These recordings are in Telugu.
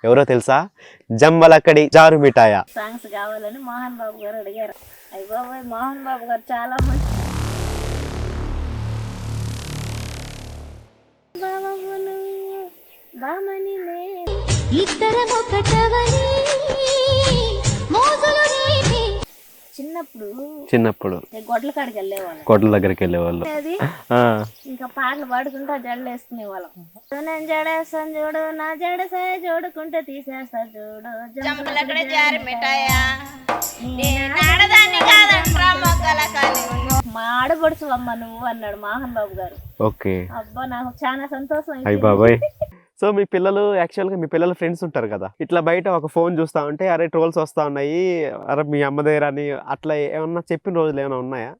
ఎవరో తెలుసా? జంబలక్కడి జారు మిఠాయ. సాంగ్స్ కావాలని మోహన్ బాబు గారు అడిగారు. అయ్య బాబాయ్, మోహన్ బాబు గారు చాలా మంచి బాబును బామని ఇద్దరం ఒకటవని మోజులు రేపి చిన్నప్పుడు గొడ్ల కాడికి వెళ్ళేవాళ్ళం. కోట్ల దగ్గరికి వెళ్ళేవాళ్ళు. అది ఇంకా పాటలు పాడుకుంటా జడలు వేసుకునే వాళ్ళం. నేను జడేస్తాను చూడు, నా జడసాయ చూడుకుంటే తీసేస్తా చూడు, మా ఆడపడుచు అమ్మ నువ్వు అన్నాడు మోహన్ బాబు గారు. ఓకే. అబ్బా నాకు చాలా సంతోషం. అయ్య బాబాయ్. సో మీ పిల్లలు యాక్చువల్గా మీ పిల్లల ఫ్రెండ్స్ ఉంటారు కదా, ఇట్లా బయట ఒక ఫోన్ చూస్తా ఉంటే అరే ట్రోల్స్ వస్తా ఉన్నాయి, అరే మీ అమ్మ దగ్గర అని అట్లా ఏమన్నా చెప్పిన రోజులు ఏమైనా ఉన్నాయా?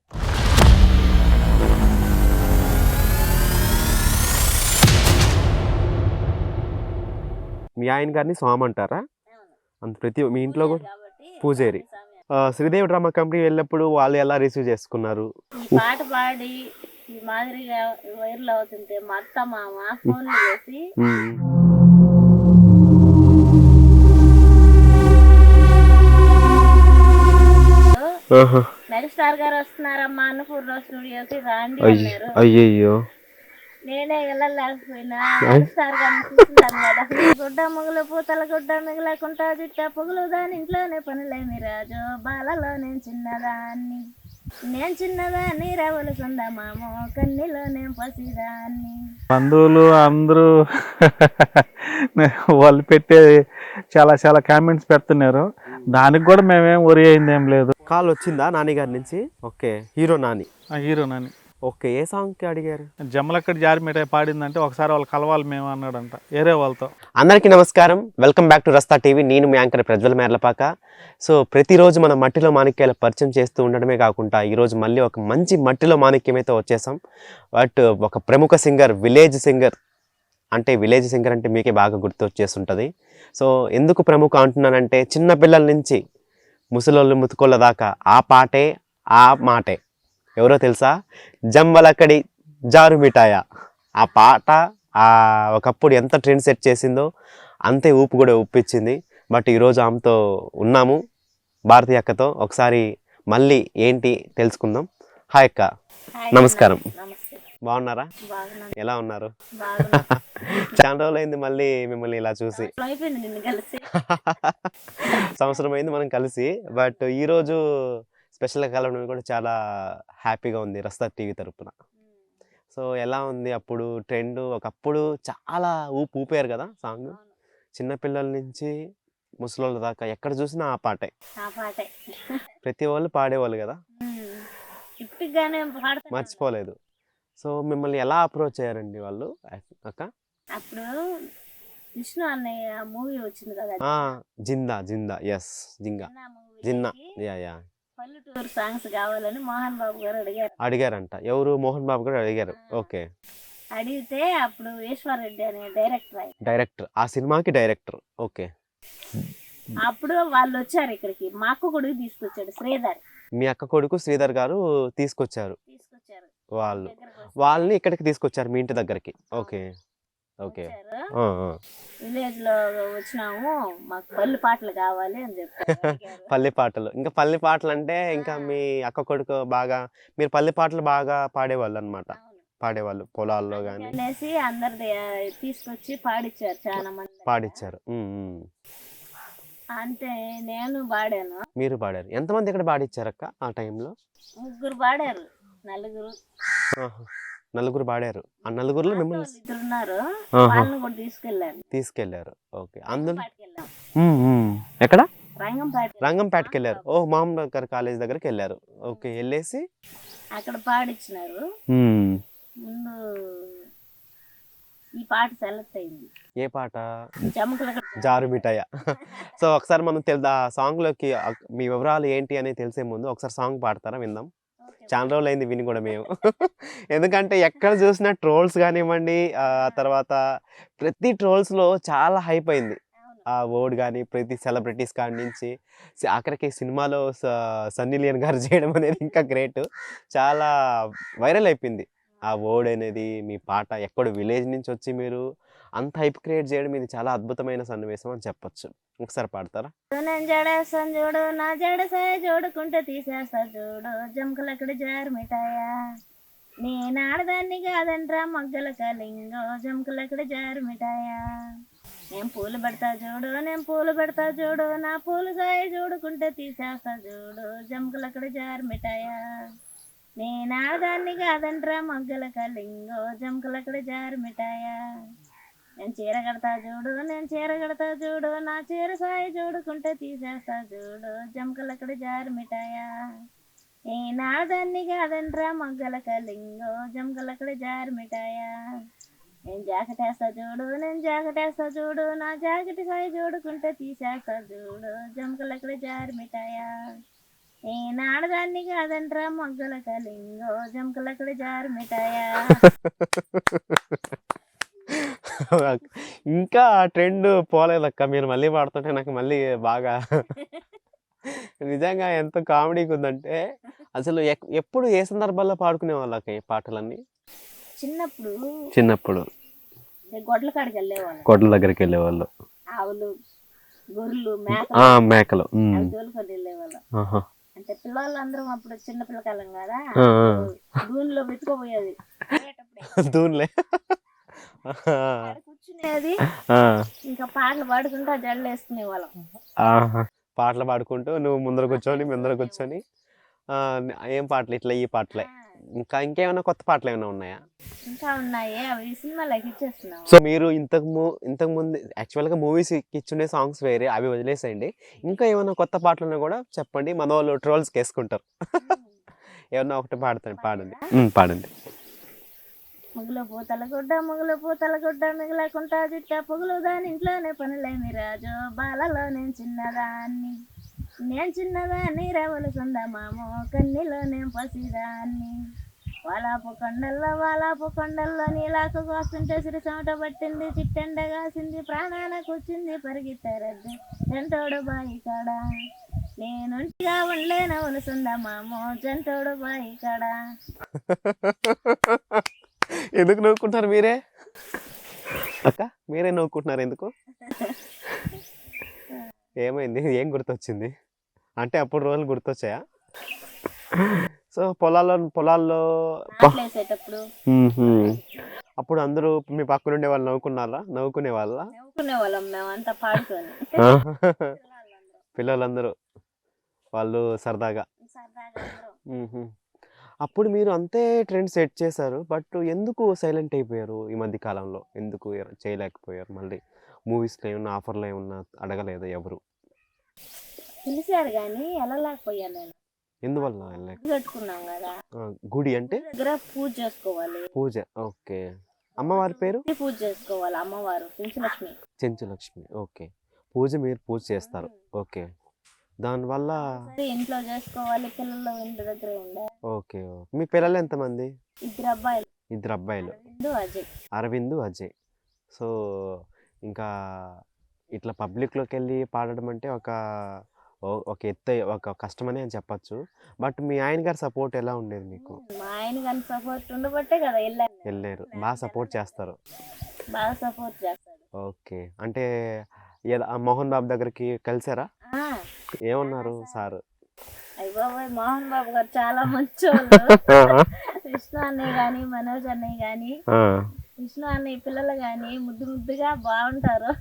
మీ ఆయన గారిని స్వామి అంటారా? అంత ప్రతి మీ ఇంట్లో కూడా పూజారి. శ్రీదేవి డ్రామా కంపెనీ వెళ్ళినప్పుడు వాళ్ళు ఎలా రిసీవ్ చేసుకున్నారు? పాట పాడి ఈ మాదిరిగా వైరల్ అవుతుంటే మా అత్త మామ ఫోన్లు చేసి మెగాస్టార్ గారు వస్తున్నారమ్మా అన్నపూర్ణ స్టూడియోకి రాండి అన్నారు. అయ్యయ్యో, నేనే వెళ్ళలేకపోయినా. మెగాస్టార్ గారిని చూస్తున్నాను కదా, గుడ్డ మొగులు పూతల గుడ్డ మిగలకుండా జిట్ట పొగులు దాని ఇంట్లోనే పనులేమి రాజు బాలలో నేను చిన్నదాన్ని రవులు సొందమామో కన్నీలో నేను పసిదాన్ని. బంధువులు అందరూ వాళ్ళు పెట్టే చాలా చాలా కామెంట్స్ పెడుతున్నారు. దానికి కూడా మేమేం వరి అయింది ఏం లేదు. కాల్ వచ్చిందా నాని గారి నుంచి? Okay. Hero Nani. Hero Nani. Okay. ఏ సాంగ్కి అడిగారు? జమ్మలక్కడి జారి మిఠాయి పాడిందంటే ఒకసారి వాళ్ళు కలవాలి మేము అన్నాడంట వేరే వాళ్ళతో. అందరికీ నమస్కారం, వెల్కమ్ బ్యాక్ టు రస్తా టీవీ. నేను మీ యాంకర్ ప్రజ్వల్ మేర్లపాక. సో ప్రతిరోజు మనం మట్టిలో మాణిక్యాలు పరిచయం చేస్తూ ఉండడమే కాకుండా ఈరోజు మళ్ళీ ఒక మంచి మట్టిలో మాణిక్యం అయితే వచ్చేసాం. బట్ ఒక ప్రముఖ సింగర్, విలేజ్ సింగర్ అంటే మీకే బాగా గుర్తు వచ్చేస్తుంటుంది. సో ఎందుకు ప్రముఖ అంటున్నానంటే చిన్నపిల్లల నుంచి ముసలోళ్ళు ముతుకోళ్ళ దాకా ఆ పాటే ఆ మాటే. ఎవరో తెలుసా? జంబలక్కడి జారు మిఠాయ. ఆ పాట ఒకప్పుడు ఎంత ట్రెండ్ సెట్ చేసిందో అంతే ఊపు కూడా ఊపించింది. బట్ ఈరోజు ఆమెతో ఉన్నాము, భారతి అక్కతో. ఒకసారి మళ్ళీ ఏంటి తెలుసుకుందాం. హాయ్ అక్క, నమస్కారం. బాగున్నారా? ఎలా ఉన్నారు? చాలా రోజులైంది మళ్ళీ మిమ్మల్ని ఇలా చూసి. సంవత్సరం అయింది మనం కలిసి. బట్ ఈరోజు స్పెషల్గా కలవడం కూడా చాలా హ్యాపీగా ఉంది రస్తా టీవీ తరపున. సో ఎలా ఉంది అప్పుడు ట్రెండ్? ఒకప్పుడు చాలా ఊపారు కదా సాంగ్. చిన్నపిల్లల నుంచి ముసలోళ్ళ దాకా ఎక్కడ చూసినా ఆ పాటే, ప్రతి వాళ్ళు పాడేవాళ్ళు కదా, మర్చిపోలేదు. సో మిమ్మల్ని ఎలా అప్రోచ్ అయ్యారండి వాళ్ళు అక్క? అప్పుడు విష్ణు అన్నయ్య మూవీ వచ్చింది కదా, జిందా. ఎస్, జిన్నా. యా. పల్లెటూరు సాంగ్స్ కావాలని మోహన్ బాబు గారు అడిగారంట. ఎవరు? మోహన్ బాబు గారు అడిగారు. ఓకే. అడిగితే అప్పుడు ఈశ్వర్ రెడ్డి అనే డైరెక్టర్, ఆ సినిమాకి డైరెక్టర్. ఓకే. అప్పుడు వాళ్ళు వచ్చారు ఇక్కడికి. మా అక్క కొడుకు తీసుకొచ్చాడు శ్రీధర్. మీ అక్క కొడుకు శ్రీధర్ గారు తీసుకొచ్చారు వాళ్ళని ఇక్కడికి తీసుకొచ్చారు మీ ఇంటి దగ్గరికి. ఓకే. విలేజ్ లో వచ్చినాము, మాకు పల్లె పాటలు కావాలి అని చెప్పారు. పల్లె పాటలు. ఇంకా పల్లె పాటలు అంటే ఇంకా మీ అక్క కొడుకు బాగా, మీరు పల్లె పాటలు బాగా పాడేవాళ్ళు అనమాట. పాడేవాళ్ళు పొలాల్లో కానీ అనేసి అందరిది తీసుకొచ్చి పాడిచ్చారు, చాలా మంది పాడిచ్చారు. అంతే. నేను పాడాను. మీరు పాడారు. ఎంతమంది ఇక్కడ పాడిచ్చారు అక్క ఆ టైంలో? ముగ్గురు పాడారు, నలుగురు పాడారు. ఆ నలుగురులో మిమ్మల్ని తీసుకెళ్లారు. ఓకే. అందులో ఎక్కడ? రంగంపేటకి వెళ్ళారు. ఓ మహమ్మద్ గారి కాలేజ్ దగ్గరికి వెళ్ళారు. ఓకే. వెళ్ళేసి అక్కడ పాడిచ్చినారు. ముందు ఈ పాట సెలెక్ట్ అయింది. ఏ పాట? జారు మిఠాయ. సో ఒకసారి మనం సాంగ్ లోకి మీ వివరాలు ఏంటి అని తెలిసే ముందు ఒకసారి సాంగ్ పాడతారా? విందాం. చాలా రోజులు అయింది విని కూడా మేము. ఎందుకంటే ఎక్కడ చూసినా ట్రోల్స్ కానివ్వండి, తర్వాత ప్రతి ట్రోల్స్లో చాలా హైప్ అయింది ఆ వర్డ్. కానీ ప్రతి సెలబ్రిటీస్ కాడి నుంచి ఆఖరికి సినిమాలో సన్నీ లియోన్ గారు చేయడం అనేది ఇంకా గ్రేట్. చాలా వైరల్ అయిపోయింది ఆ వర్డ్ అనేది. మీ పాట ఎక్కడ విలేజ్ నుంచి వచ్చి మీరు అంత హైప్ క్రియేట్ చేయడం ఇది చాలా అద్భుతమైన సన్నివేశం అని చెప్పొచ్చు. ఒకసారి పాడతారా? నేను జడేస్తాను చూడు నా జడ సాయ చూడుకుంటే తీసేస్తా చూడు జంకులక్కడ జారు మిఠాయా నేను ఆడదాన్ని కాదంట్రా మగ్గల కలింగో జంకులక్కడ జారు మిఠాయా నేను పూలు పెడతా చూడు నేను పూలు పెడతా చూడు నా పూలు సాయ చూడుకుంటే తీసేస్తా చూడు జంకులక్కడ జారు మిఠాయా నేను ఆడదాన్ని కాదంట్రా మగ్గల కలింగో జంకులక్కడ జారు మిఠాయా నేను చీర కడతా చూడు నేను చీర కడతా చూడు నా చీర సాయి చూడుకుంటే తీసేస్తా చూడు జంకలక్కడ జారు మిఠాయా ఏ నాదాన్ని కాదంట్రా మగ్గల కలింగో జంకలక్కడ జారు మిఠాయా నేను జాకెట్ వేస్తా చూడు నేను జాకెట్ వేస్తా చూడు నా జాకెట్ సాయి చూడుకుంటే తీసేస్తా చూడు జంకలక్కడ జారు మిఠాయా ఏ నాడదాన్ని కాదంట్రా మగ్గల కలింగో జంకలక్కడ జారు మిఠాయా ఇంకా ఆ ట్రెండ్ పోలేదక్క, మీరు మళ్ళీ పాడుతుంటే నాకు మళ్ళీ బాగా నిజంగా ఎంత కామెడీగా ఉందంటే అసలు ఎప్పుడు ఏ సందర్భాల్లో పాడుకునే వాళ్ళకి పాటలన్నీ? చిన్నప్పుడు గొడ్ల కాడికి వెళ్ళేవాళ్ళు, గొడ్ల దగ్గరికి వెళ్ళేవాళ్ళు, ఆవులు గొర్రెలు మేకలు తోలుకొని వెళ్ళేవాళ్ళం. అంటే పిల్లలందరం అప్పుడు చిన్న పిల్లకాలం కదా, దూనిలో పెట్టుకోపోయేది దూన్లే కూర్చునేది, ఇంకా పాటలు పాడుకుంటూ జడలు వేసుకునే వాళ్ళం. పాటలు పాడుకుంటూ నువ్వు ముందర కూర్చొని ముందర కూర్చొని ఏం పాటలు ఇట్లా ఈ పాటలే. ఇంకేమైనా కొత్త పాటలు ఏమైనా ఉన్నాయా? ఇంకా ఉన్నాయి, అవి సినిమాలోకి ఇచ్చేస్తున్నాం. సో మీరు ఇంతకు ముందు యాక్చువల్గా మూవీస్ ఇచ్చుండే సాంగ్స్ వేరే, అవి వదిలేసేయండి. ఇంకా ఏమైనా కొత్త పాటలు ఉన్నా కూడా చెప్పండి, మన వాళ్ళు ట్రోల్స్కి వేసుకుంటారు. ఏమన్నా ఒకటి పాడండి. ముగ్గుల పూతల గుడ్డ మిగలకుంటా జిట్ట పొగులు దాని ఇంట్లోనే పనులేమి రాజు బాలలో నేను చిన్నదాన్ని రవలు సొందమామో కన్నీలో నేను పసిదాన్ని వాలాపు కొండల్లో నీలాకు కోస్తుంటే సిరి చెమట పట్టింది చిట్టెండ కాసింది ప్రాణానికి వచ్చింది పరిగెత్తారద్దు జంటోడు బాయి కాడ నేనుంటిగా ఉండలేనవలు సొందమామో జంటోడు బాయి కాడ. ఎందుకు నవ్వుకుంటున్నారు మీరే అక్క? మీరే నవ్వుకుంటున్నారు ఎందుకు? ఏమైంది? ఏం గుర్తొచ్చింది? అంటే అప్పుడు రోజులు గుర్తొచ్చాయా? సో పొలాల్లో అప్పుడు అందరూ మీ పక్కన ఉండే వాళ్ళు నవ్వుకునే వాళ్ళం మేమంతా పాడుకొని పిల్లలందరూ వాళ్ళు సరదాగా. అప్పుడు మీరు అంతే ట్రెండ్ సెట్ చేశారు, బట్ ఎందుకు సైలెంట్ అయిపోయారు ఈ మధ్య కాలంలో? ఎందుకు చేయలేకపోయారు? మళ్ళీ మూవీస్లో ఏమన్నా ఆఫర్లు ఏమన్నా అడగలేదు ఎవరు? పిలిచారు కానీ వెళ్ళలేకపోయాను నేను. ఎందువల్ల? కట్టుకున్నాం కదా గుడి అంటే దగ్గర పూజ చేసుకోవాలి. పూజ, ఓకే. అమ్మవారి పేరు పూజ చేసుకోవాలి, అమ్మవారు చెంచులక్ష్మి. ఓకే, పూజ చేస్తారు. ఓకే, దానివల్ల ఇంట్లో చేసుకోవాలి, పిల్లలు ఇంటి దగ్గర ఉండాలి. ఓకే. మీ పిల్లలు ఎంతమంది? ఇద్దరు అబ్బాయిలు, అరవింద్, అజయ్. సో ఇంకా ఇట్లా పబ్లిక్లోకి వెళ్ళి పాడడం అంటే ఒక ఎత్తు, ఒక కష్టమని అని చెప్పచ్చు. బట్ మీ ఆయన గారి సపోర్ట్ ఎలా ఉండేది మీకు? మా ఆయన గారి సపోర్ట్ ఉండబట్టే కదా వెళ్ళారు. బాగా సపోర్ట్ చేస్తారు. ఓకే, అంటే మోహన్ బాబు దగ్గరికి కలిసారా? ఏమన్నారు సార్? అయ్యబాబోయ్, మోహన్ బాబు గారు చాలా మంచోళ్ళు. విష్ణు అన్నయ్య గాని మనోజ్ అన్నయ్య గాని విష్ణు అన్నయ్య పిల్లలు గాని ముద్దుగా బాగుంటారు.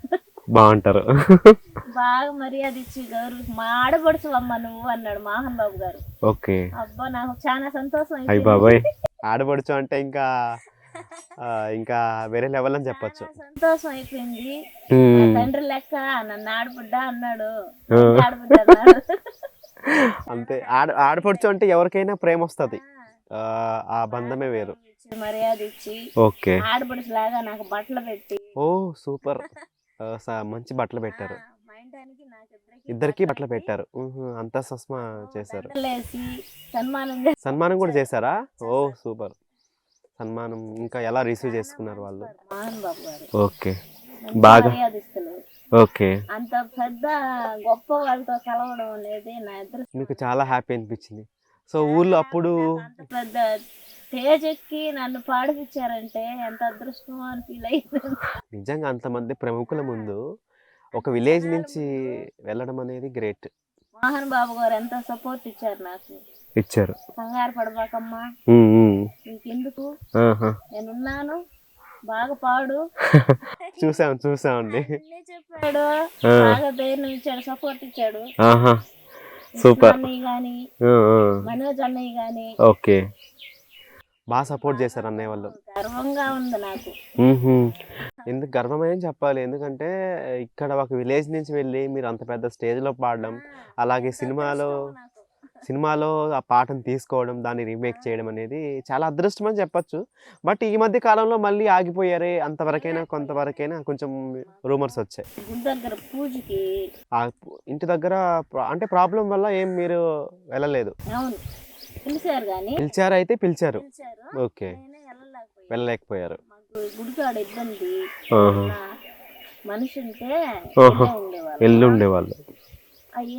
బాగా మర్యాద ఇచ్చి గౌరవ మా ఆడపడుచు అమ్మ నువ్వు అన్నాడు మోహన్ బాబు గారు. ఓకే, అబ్బా నాకు చాలా సంతోషం. అయ్యబాబోయ్, ఆడపడుచు అంటే ఇంకా వేరే లెవెల్ అని చెప్పొచ్చు. సంతోషం అయిపోయింది. తండ్రి లెక్క నన్ను ఆడబుడ్డ అన్నాడు. ఆడబుడ్డ అన్నాడు. అంతే, ఆడపడుచు అంటే ఎవరికైనా ప్రేమ వస్తుంది, ఆ బంధమే వేరు. మర్యాద ఇచ్చి ఓకే, ఆడపడుచు లాగా నాకు బట్టలు పెట్టి. ఓ సూపర్, మంచి బట్టలు పెట్టారు. ఇద్దరికి బట్టలు పెట్టారు. అంతా సస్మా చేశారు. సన్మానం కూడా చేశారా? ఓ సూపర్, సన్మానం. ఇంకా ఎలా రిసీవ్ చేసుకున్నారు వాళ్ళు? ఓకే, బాగా. ఓకే, అంత పెద్ద గొప్ప వాళ్ళతో కలవడం అనేది నా ఇద్దరు మీకు చాలా హ్యాపీ అనిపించింది. సో ఊర్లో అప్పుడు పెద్ద స్టేజ్ ఎక్కి నన్ను పాడిపించారంటే ఎంత అదృష్టమో అని ఫీల్ అయింది. నిజంగా అంతమంది ప్రముఖుల ముందు ఒక విలేజ్ నుంచి వెళ్ళడం అనేది గ్రేట్. మోహన్ బాబు గారు ఎంత సపోర్ట్ ఇచ్చారు నాకు. ఇచ్చారు. కంగారు పడబాకమ్మా, నీకెందుకు, నేనున్నాను, బాగా పాడు చూసామండి. అన్నీ చెప్పాడు. బాగా ధైర్యం ఇచ్చాడు, సపోర్ట్ ఇచ్చాడు. సూపర్ అన్నయ్య గాని మనోజ్ అన్నయ్య గాని ఓకే, బాగా సపోర్ట్ చేశారు అన్నయ్య వాళ్ళు. గర్వంగా ఉంది నాకు. ఎందుకు గర్వం ఏం చెప్పాలి, ఎందుకంటే ఇక్కడ ఒక విలేజ్ నుంచి వెళ్ళి మీరు అంత పెద్ద స్టేజ్ లో పాడడం, అలాగే సినిమాలో ఆ పాటను తీసుకోవడం, దాన్ని రీమేక్ చేయడం అనేది చాలా అదృష్టం అని చెప్పొచ్చు. బట్ ఈ మధ్య కాలంలో మళ్ళీ ఆగిపోయారే, అంతవరకైనా కొంతవరకైనా కొంచెం రూమర్స్ వచ్చాయి. గుడి దగ్గర పూజకి ఇంటి దగ్గర అంటే ప్రాబ్లం వల్ల ఏం మీరు వెళ్ళలేదు? అవును, పిలిచారు కానీ పిలిచారు, అయితే పిలిచారు. ఓకే, నేనే వెళ్ళలేకపోయారు. మాకు గుడికాడ ఇబ్బంది, మనిషి ఉంటే ఉండేవాళ్ళు.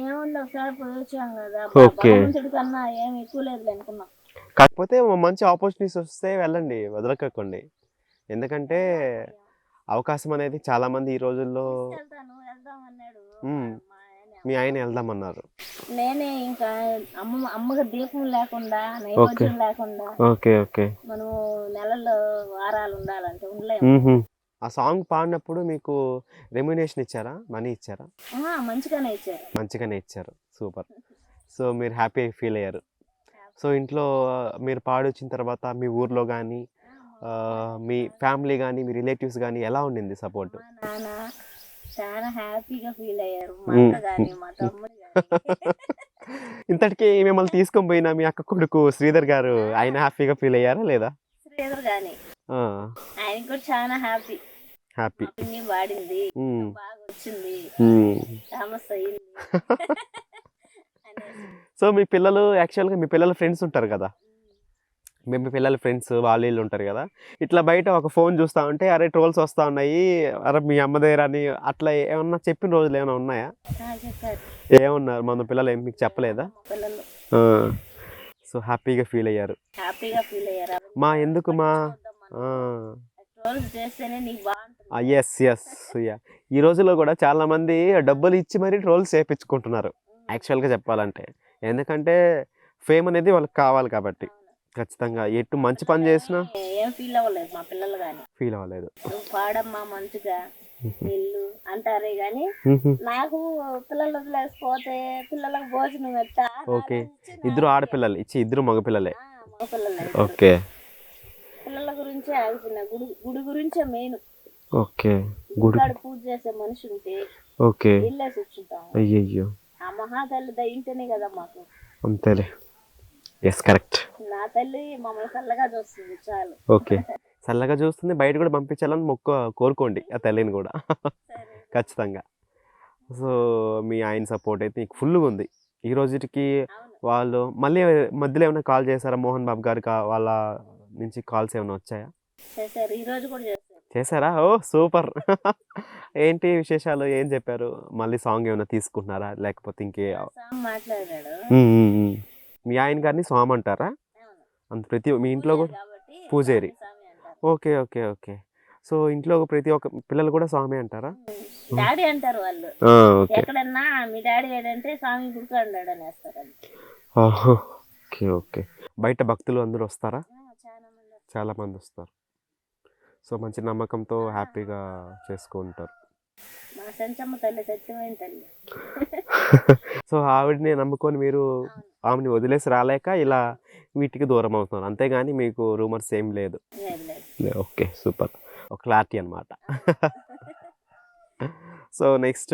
ఏముంది ఒకసారి పోయి వచ్చాం కదా, ఓకే. భగవంతుడి కన్నా ఏం ఎక్కువ లేదు అనుకున్నాం. కాకపోతే మంచి ఆపర్చునిటీస్ వస్తే వెళ్ళండి, వదలకండి. ఎందుకంటే అవకాశం అనేది చాలా మంది ఈ రోజుల్లో. వెళ్దాం అన్నాడు మీ ఆయన వెళ్దామన్నారు. నేనే ఇంకా అమ్మకి దీపం లేకుండా, నైవేద్యం లేకుండా ఓకే ఓకే మనం నెలల్లో వారాలు ఉండాలంటే ఉండలేము. ఆ సాంగ్ పాడినప్పుడు మీకు రెమ్యునేషన్ ఇచ్చారా, మనీ ఇచ్చారా? మంచిగానే ఇచ్చారు. సూపర్. సో మీరు హ్యాపీ ఫీల్ అయ్యారు. సో ఇంట్లో మీరు పాడొచ్చిన తర్వాత మీ ఊర్లో కానీ మీ ఫ్యామిలీ కానీ మీ రిలేటివ్స్ కానీ ఎలా ఉండింది సపోర్ట్? నాన్న చాలా హ్యాపీగా ఫీల్ అయ్యారు, మా అక్క కానీ మా తమ్ముడు కానీ. ఇంతటికి మిమ్మల్ని తీసుకొని పోయిన మీ అక్క కొడుకు శ్రీధర్ గారు, ఆయన హ్యాపీగా ఫీల్ అయ్యారా లేదా? శ్రీధర్ గాని ఆయన కూడా చాలా హ్యాపీ. వాడింది బాగా వచ్చింది, ఫేమస్ అయ్యింది. సో మీ పిల్లలు యాక్చువల్గా మీ పిల్లల ఫ్రెండ్స్ ఉంటారు కదా, మీ పిల్లల ఫ్రెండ్స్ వాళ్ళు ఉంటారు కదా, ఇట్లా బయట ఒక ఫోన్ చూస్తా ఉంటే అరే ట్రోల్స్ వస్తా ఉన్నాయి, అరే మీ అమ్మ దగ్గర అని అట్లా ఏమన్నా చెప్పిన రోజులు ఏమైనా ఉన్నాయా? ఏమన్నారు మన పిల్లలు, ఏం మీకు చెప్పలేదా? సో హ్యాపీగా ఫీల్ అయ్యారు. మా ఎందుకు మా ఎస్ ఎస్ ఈ రోజుల్లో కూడా చాలా మంది డబ్బులు ఇచ్చి మరీ ట్రోల్స్ చేయించుకుంటున్నారు యాక్చువల్గా చెప్పాలంటే. ఎందుకంటే ఫేమ్ అనేది వాళ్ళకి కావాలి కాబట్టి ఖచ్చితంగా ఎటు మంచి పని చేసినా ఏం ఫీల్ అవ్వలేదు మా పిల్లలు కానీ. ఫీల్ అవ్వలేదు. పాడమ్మా మంచిగా ఇల్లు అంటారే గాని నాకు పిల్లలు వదిలేసిపోతే పిల్లలకు భోజనం పెట్టా. ఓకే, ఇద్దరు ఆడపిల్లలు ఇచ్చి ఇద్దరు మగపిల్లలే. ఓకే, పిల్లల గురించే ఆగుతున్నా, గుడి గురించే మెయిన్. ఓకే, గుడి పూజ చేసే మనిషి ఉంటే ఓకే ఇల్లేసి వచ్చుంటాం. అయ్యయ్యో, ఆ మహాతల్లి దయింటేనే కదా మాకు. అంతేలే, ఎస్ కరెక్ట్. నా తల్లి మమ్మల్ని చల్లగా చూస్తుంది చాలు. ఓకే, చల్లగా చూస్తుంది, బయట కూడా పంపించాలని కోరుకోండి ఆ తల్లిని కూడా ఖచ్చితంగా. సో మీ ఆయన సపోర్ట్ అయితే నీకు ఫుల్గా ఉంది ఈ రోజుకి. వాళ్ళు మళ్ళీ మధ్యలో ఏమైనా కాల్ చేశారా మోహన్ బాబు గారికి, వాళ్ళ నుంచి కాల్స్ ఏమైనా వచ్చాయా? చేశారా? ఓ సూపర్. ఏంటి విశేషాలు, ఏం చెప్పారు? మళ్ళీ సాంగ్ ఏమైనా తీసుకుంటున్నారా లేకపోతే ఇంకే? మీ ఆయన గారిని స్వామి అంటారా? అంత ప్రతి మీ ఇంట్లో కూడా పూజారి? Okay okay okay. సో ఇంట్లో ప్రతి ఒక్క పిల్లలు కూడా స్వామి అంటారా? డాడీ అంటారు వాళ్ళు. ఎక్కడన్నా మీ డాడీ ఏంటంటే స్వామి గుడికాడు అనేస్తారు. Okay okay. బయట భక్తులు అందరూ వస్తారా? చాలా మంది వస్తారు. సో మంచి నమ్మకంతో హ్యాపీగా చేసుకుంటారు. మా సంచమ్మ తల్లి సత్యమైన తల్లి. సో ఆవిడని నమ్ముకొని మీరు ఆమెని వదిలేసి రాలేక ఇలా వీటికి దూరం అవుతున్నారు, అంతేగాని మీకు రూమర్స్ ఏం లేదు. ఓకే సూపర్, ఒక క్లారిటీ అనమాట. సో నెక్స్ట్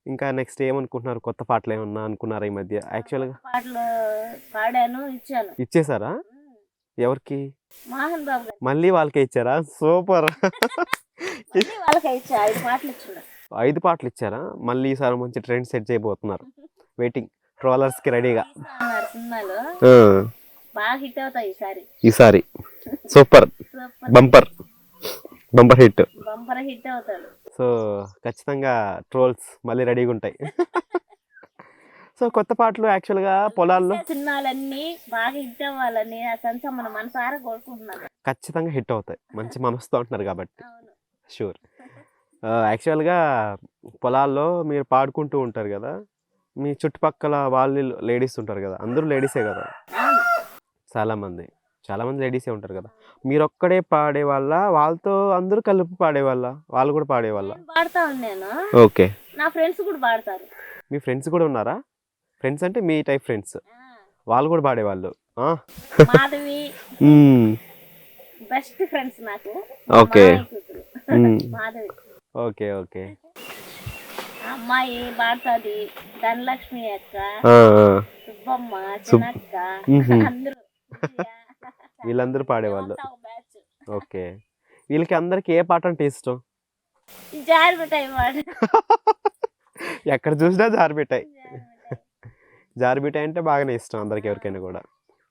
ఇంకా నెక్స్ట్ ఏమనుకుంటున్నారు? కొత్త పాటలు ఏమన్నా అనుకున్నారా ఈ మధ్య? యాక్చువల్గా పాటలు పాడాను, ఇచ్చాను. ఇచ్చేసారా? ఎవరికి? మోహన్ బాబు. మళ్ళీ వాళ్ళకే ఇచ్చారా? సూపర్. 5 పాటలు ఇచ్చారా? మళ్ళీ ఈసారి మంచి ట్రెండ్ సెట్ చేయబోతున్నారు. వెయిటింగ్ ట్రోలర్స్ కి రెడీగా. ఈసారి సూపర్ బంపర్ హిట్. సో ఖచ్చితంగా ట్రోల్స్ మళ్ళీ రెడీగా ఉంటాయి. సో కొత్త పాటలు యాక్చువల్గా పొలాల్లో సినిమాలన్నీ బాగా హిట్ అవ్వాలని ఆ సంచం మన మనసారా కోరుకుంటున్నాను. ఖచ్చితంగా హిట్ అవుతాయి, మంచి మనసుతో అంటున్నారు కాబట్టి. అవును. షూర్. యాక్చువల్గా పొలాల్లో మీరు పాడుకుంటూ ఉంటారు కదా, మీ చుట్టుపక్కల వాళ్ళు లేడీస్ ఉంటారు కదా, అందరూ లేడీసే కదా, అవును. చాలామంది లేడీసే ఉంటారు కదా, మీరు ఒక్కడే పాడేవాళ్ళ, వాళ్ళతో అందరూ కలిపి పాడేవాళ్ళ, వాళ్ళు కూడా పాడేవాళ్ళ? నేను పాడుతా ఉన్నాను, ఓకే. నా ఫ్రెండ్స్ కూడా పాడతారు. మీ ఫ్రెండ్స్ కూడా ఉన్నారా? ఫ్రెండ్స్ అంటే మీ టైప్ ఫ్రెండ్స్, ఆ, వాళ్ళు కూడా పాడేవాళ్ళు. మాధవి మ్మ్. బెస్ట్ ఫ్రెండ్స్ నాకు. ఓకే. మామయ్య కూతురు మాధవి. Okay okay. ఆ అమ్మాయి పాడుతుంది, ధనలక్ష్మి అక్క, సుబ్బమ్మ, చిన్నక్క, అందరూ వీళ్ళందరూ పాడేవాళ్ళు. అంతా ఒక బ్యాచ్. ఓకే. వీళ్ళకి అందరికి ఏ పాట అంటే ఇష్టం? ఈ జారిమిఠాయి పాడు. ఎక్కడ చూసినా జారిమిఠాయి. జారిమిఠాయి అంటే బాగానే ఇష్టం అందరికి, ఎవరికైనా కూడా.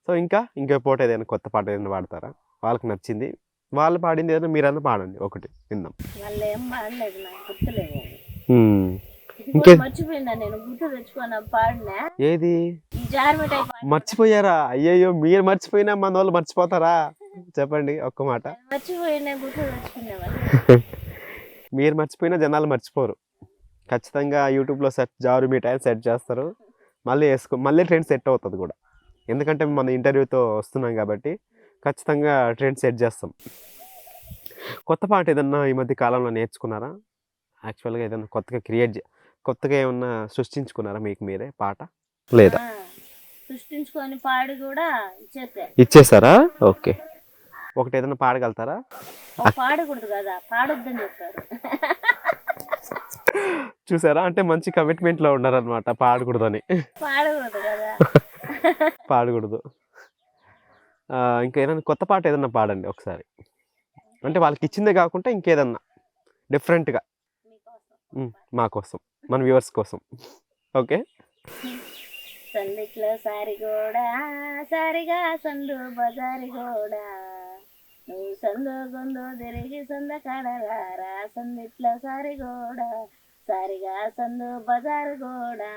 సో ఇంకో పూట ఏదైనా కొత్త పాట ఏదైనా పాడతారా, వాళ్ళకి నచ్చింది, వాళ్ళు పాడింది ఏదైనా మీరన్నా పాడండి, ఒకటి విందాం. వాళ్ళు ఏం పాడలేదు, నాకు గుర్తులేదు. ఇంకే మర్చిపోయినా, నేను గుర్తు తెచ్చుకున్నా పాడినా. ఏది ఈ జారిమిఠాయి పాడు. మర్చిపోయారా? అయ్యయ్యో, మీరు మర్చిపోయినా మన వాళ్ళు మర్చిపోతారా? చెప్పండి ఒక్క మాట. మర్చిపోయినా గుర్తు తెచ్చుకునేవాళ్ళు. మీరు మర్చిపోయినా జనాలు మర్చిపోరు. ఖచ్చితంగా యూట్యూబ్లో జారు మీ టైం సెట్ చేస్తారు, మళ్ళీ ట్రెండ్ సెట్ అవుతుంది కూడా. ఎందుకంటే మన ఇంటర్వ్యూతో వస్తున్నాం కాబట్టి ఖచ్చితంగా ట్రెండ్ సెట్ చేస్తాం. కొత్త పాట ఏదన్నా ఈ మధ్య కాలంలో నేర్చుకున్నారా? యాక్చువల్గా ఏదన్నా కొత్తగా ఏమన్నా సృష్టించుకున్నారా మీకు మీరే పాట, లేదా? సృష్టించుకొని పాడి కూడా ఇచ్చేసారా? ఓకే. ఒకటి ఏదన్నా పాడగలుగుతారా? పాడకూడదు కదా, పాడొద్దని చెప్పారు. చూసారా, అంటే మంచి కమిట్మెంట్లో ఉన్నారనమాట, పాడకూడదని. పాడకూడదు కదా. పాడకూడదు. ఇంకా ఏదైనా కొత్త పాట ఏదన్నా పాడండి ఒకసారి, అంటే వాళ్ళకి ఇచ్చిందే కాకుండా ఇంకేదన్నా డిఫరెంట్గా మా కోసం, మన వ్యూవర్స్ కోసం. ఓకే. సందిట్లో సారిగోడా, సారిగా సందు బజారి గోడా, నువ్వు సందు గొందు తిరిగి సంద కడరారా, సందిట్లో సారిగోడా, సారిగా సందు బజారు గోడా,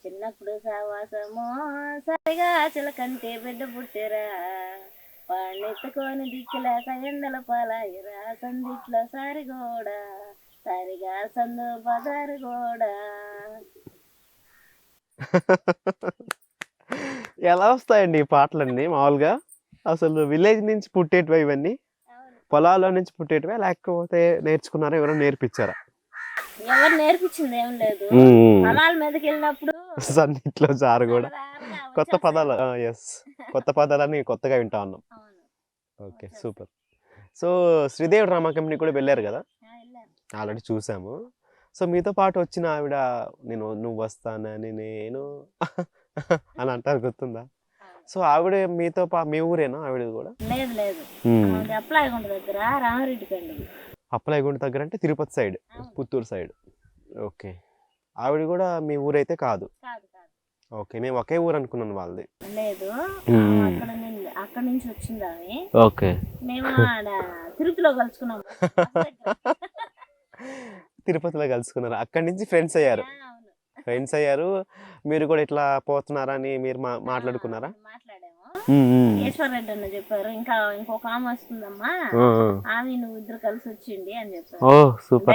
చిన్నప్పుడు సావాసమో సరిగా చిలకంటే బిడ్డ పుట్టిరా, పాళ్ళెత్తుకొని దిక్కులేక ఎండల పాలాయిరా, సందిట్లో సారిగోడా, సారిగా సందు బజారు గోడా. ఎలా వస్తాయండి ఈ పాటలన్నీ మామూలుగా? అసలు విలేజ్ నుంచి పుట్టేటివా ఇవన్నీ? పొలాల్లో నుంచి పుట్టేటివా, లేకపోతే నేర్చుకున్నారా, ఎవరైనా నేర్పించారా? ఎవరు నేర్పించింది ఏం లేదు, పొలాల మీదకి వెళ్ళినప్పుడు సన్నిట్లో జారు కూడా కొత్త వచ్చేస్తాయి. పదాలు. ఎస్, కొత్త పదాలని కొత్తగా వింటా ఉన్నాం. అవును. Okay, super. So Sridevi drama company కూడా వెళ్ళారు కదా, వెళ్ళాను. ఆల్రెడీ చూసాము. సో మీతో పాటు వచ్చిన ఆవిడ, నువ్వు వస్తానని నేను అని అంటారు, గుర్తుందా? సో ఆవిడ మీతో మీ ఊరేనా ఆవిడ కూడా? లేదు లేదు, అప్లాయగుంట దగ్గర రామరెడ్డి కండి. అప్పలాయగుంట దగ్గర అంటే Tirupati side, Puttur side. Okay. ఆవిడ కూడా మీ ఊరైతే కాదు? కాదు కాదు. ఓకే, మేము ఒకే ఊరు అనుకున్నాను వాళ్ళది. లేదు, అక్కడ నుంచి వచ్చింది ఆమె. ఓకే. మేము ఆడ తిరుపతిలో కలుసుకున్నాం. తిరుపతిలో కలుసుకున్నారు, అక్కడి నుంచి ఫ్రెండ్స్ అయ్యారు. మీరు కూడా ఇట్లా పోతున్నారా అని మీరు మాట్లాడుకున్నారా? మాట్లాడాము. ఈశ్వర్ రెడ్డి అన్న చెప్పారు, ఇంకొక ఆమె వస్తుందమ్మా, ఆమె నువ్వు ఇద్దరు కలిసి వచ్చిండి అని చెప్పారు. ఓ సూపర్.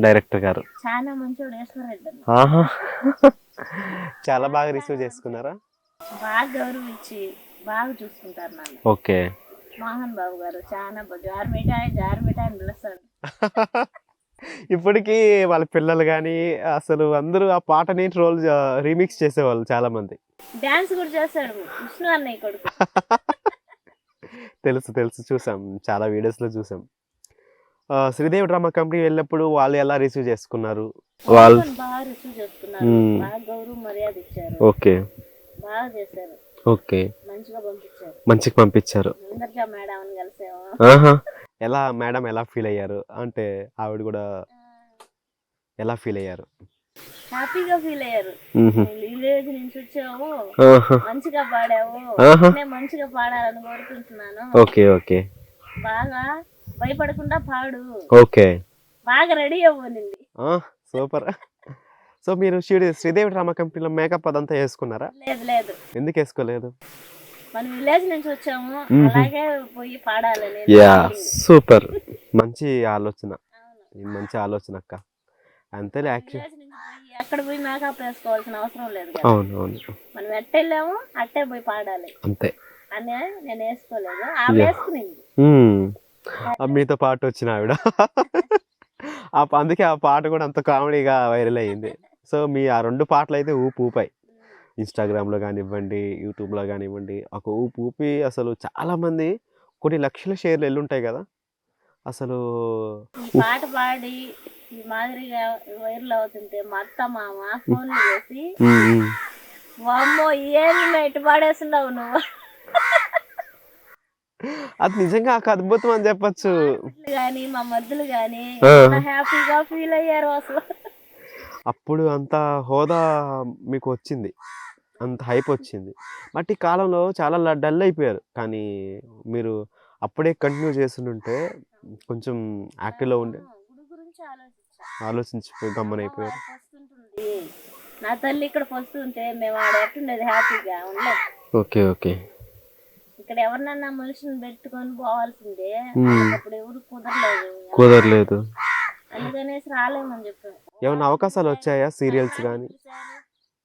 డైరెక్టర్ గారు చాలా మంచోడు ఈశ్వర్ రెడ్డి అన్న. చాలా బాగా రిసీవ్ చేసుకున్నారా? బాగా గౌరవించి బాగా చూసుకుంటారు నన్ను. ఓకే. మోహన్ బాబు గారు చాలా జార్మిఠాయి అని పిలుస్తాడు. ఇప్పటికీ వాళ్ళ పిల్లలు కానీ అసలు అందరూ ఆ పాటని రీమిక్స్ చేసేవాళ్ళు చాలా మంది. డాన్స్ కూడా చేస్తాడు విష్ణు అన్నయ్య కొడుకు. తెలుసు, చూసాం, చాలా వీడియోస్లో చూసాం. శ్రీదేవి డ్రామా కంపెనీ వెళ్ళినప్పుడు వాళ్ళు ఎలా రిసీవ్ చేసుకున్నారు? వాళ్ళు బాగా రిసీవ్ చేసుకున్నారు, బాగా గౌరవ మర్యాద ఇచ్చారు. ఓకే. బాగా చేశారు. ఓకే. మంచిగా పంపించారు. అందరికీ మేడం అని కలిసాము. ఎలా మేడం ఎలా ఫీల్ అయ్యారు? అంటే ఆవిడ కూడా ఎలా ఫీల్ అయ్యారు? హ్యాపీగా ఫీల్ అయ్యారు. విలేజ్ నుంచి వచ్చావు, మంచిగా పాడావు, నేను మంచిగా పాడాలని కోరుకుంటున్నాను. Okay okay. బాగా భయపడకుండా పాడు. ఓకే. బాగా రెడీ అవ్వనింది. సూపర్. సో మీరు శ్రీదేవి డ్రామా కంపెనీలో మేకప్ అదంతా వేసుకున్నారా? లేదు లేదు, ఎందుకు వేసుకోలేదు? మన విలేజ్ నుంచి వచ్చాము, అలాగే పోయి పాడాలని. యా సూపర్, మంచి ఆలోచన, మంచి ఆలోచన అక్క. అంతేలే యాక్చువల్. విలేజ్ నుంచి పోయి అక్కడ పోయి మేకప్ వేసుకోవాల్సిన అవసరం లేదు కదా. అవును అవును, మనం ఎట్టెళ్ళాము అట్టే పోయి పాడాలి అంతే. అని నేను వేసుకోలేదు, ఆమె వేసుకునింది. మీతో పాటు వచ్చిన ఆవిడ అందుకే ఆ పాట కూడా అంత కామెడీగా వైరల్ అయ్యింది. సో మీ ఆ 2 పాటలు అయితే ఊపాయి. ఇన్స్టాగ్రామ్లో కానివ్వండి, యూట్యూబ్లో కానివ్వండి, ఒక ఊపి అసలు చాలామంది కొన్ని లక్షల షేర్లు వెళ్ళుంటాయి కదా అసలు. ఈ పాట పాడి ఈ మాదిరిగా వైరల్ అవుతుంటే మా అత్త మామ ఫోన్లు చేసి, వామ్మో ఏమి నైట్ పాడేస్తున్నావు నువ్వు అది నిజంగా ఒక అద్భుతం అని చెప్పచ్చు. గాని మా మద్దులు గాని హ్యాపీగా ఫీల్ అయ్యారు అసలు. అప్పుడు అంత హోదా మీకు వచ్చింది, అంత హైప్ వచ్చింది. బట్ ఈ కాలంలో చాలా డల్ అయిపోయారు. కానీ మీరు అప్పుడే కంటిన్యూ చేస్తుంటే కొంచెం యాక్టివ్లో ఉండే గుడి గురించి ఆలోచించిపోయి గమ్మనైపోయారు. వస్తుంటుంది నా తల్లి ఇక్కడ వస్తుంటే మేము ఆడ ఎట్టుండేది, హ్యాపీగా ఉండలేదు. Okay okay. ఇక్కడ ఎవరినన్నా మనుషుని పెట్టుకొని పోవాల్సిందే, అప్పుడు ఎవరు కుదరలేదు. అందుకనేసి రాలేమని చెప్పాను. ఏమన్నా అవకాశాలు వచ్చాయా సీరియల్స్ కానీ?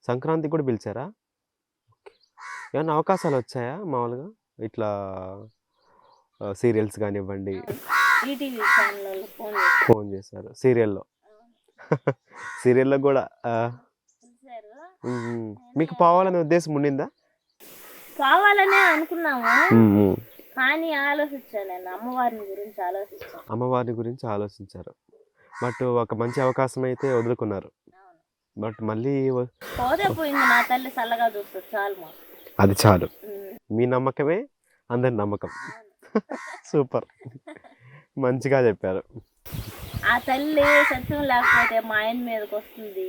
సంక్రాంతి కూడా పిలిచారా? ఏమన్నా అవకాశాలు వచ్చాయా మామూలుగా ఇట్లా సీరియల్స్ కానివ్వండి? ఈటీవీ ఛానల్ ఫోన్ చేశారు సీరియల్లో. సీరియల్లో కూడా మీకు పోవాలనే ఉద్దేశం ఉండిందా? కావాలనే అనుకున్నాము, కానీ ఆలోచించాను నేను అమ్మవారిని గురించి ఆలోచించారు. బట్ ఒక మంచి అవకాశం అయితే వదులుకున్నారు. బట్ మళ్ళీ పోతే పోయింది, నా తల్లి చల్లగా చూస్తుంది చాలు. అది చాలు. మీ నమ్మకమే అందరి నమ్మకం. సూపర్, మంచిగా చెప్పారు. ఆ తల్లి సత్యం లేకపోతే మా ఆయన మీదకి వస్తుంది,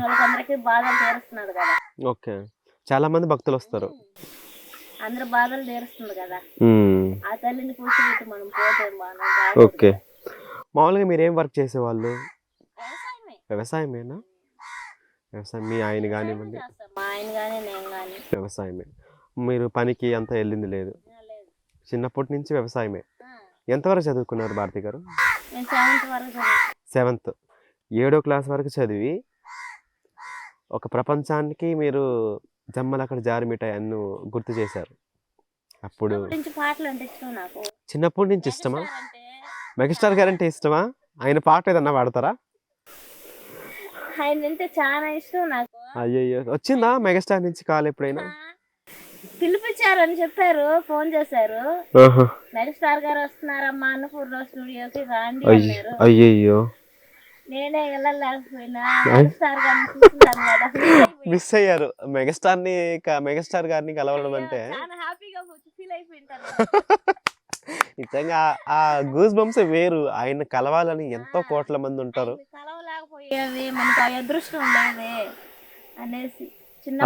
వాళ్ళకందరికి బాధలు తీరుస్తున్నాడు కదా. ఓకే, చాలా మంది భక్తులు వస్తారు, అందరు బాధలు తీరుస్తుంది కదా. ఆ తల్లిని కూర్చోబెట్టి మనం పోతే ఓకే. మామూలుగా మీరు ఏం వర్క్ చేసేవాళ్ళు? వ్యవసాయమేనా? వ్యవసాయం. మీ ఆయన కానివ్వండి, మా ఆయన కానీ నేను కానీ వ్యవసాయమే. మీరు పనికి అంతా వెళ్ళింది లేదు? చిన్నప్పటి నుంచి వ్యవసాయమే. ఎంతవరకు చదువుకున్నారు భారతి గారు? 7th, 7వ క్లాస్ వరకు చదివి ఒక ప్రపంచానికి మీరు జమ్మలక్కడ జారి మిఠాయి అన్ను గుర్తు చేశారు. అప్పుడు చిన్నప్పటి నుంచి ఇష్టమా? మెగాస్టార్ గారు అంటే ఇష్టమా? ఆయన పాట ఏదన్నా పాడతారా? ఆయన అంటే చాలా ఇష్టం నాకు. అయ్యయ్యో, వచ్చిందా మెగాస్టార్ నుంచి కాల్ ఎప్పుడైనా? పిలిపించారు అని చెప్పారు, ఫోన్ చేశారు, మెగాస్టార్ గారు వస్తున్నారమ్మా అన్నపూర్ణ స్టూడియోకి రండి అన్నారు. అయ్యయ్యో, నేనే వెళ్ళలేకపోయినా, మెగాస్టార్ గారిని చూస్తున్నాను కదా. మిస్ అయ్యారు మెగాస్టార్ గారిని కలవడం అంటే. చాలా హ్యాపీగా ఫీల్ అయిపోయింటారు. నిజంగా ఆ గూస్ బంప్స్ వేరు. ఆయన కలవాలని ఎంతో కోట్ల మంది ఉంటారు. కలవలేకపోయేది, మనకు అదృష్టం లేదే అనేసి చిన్న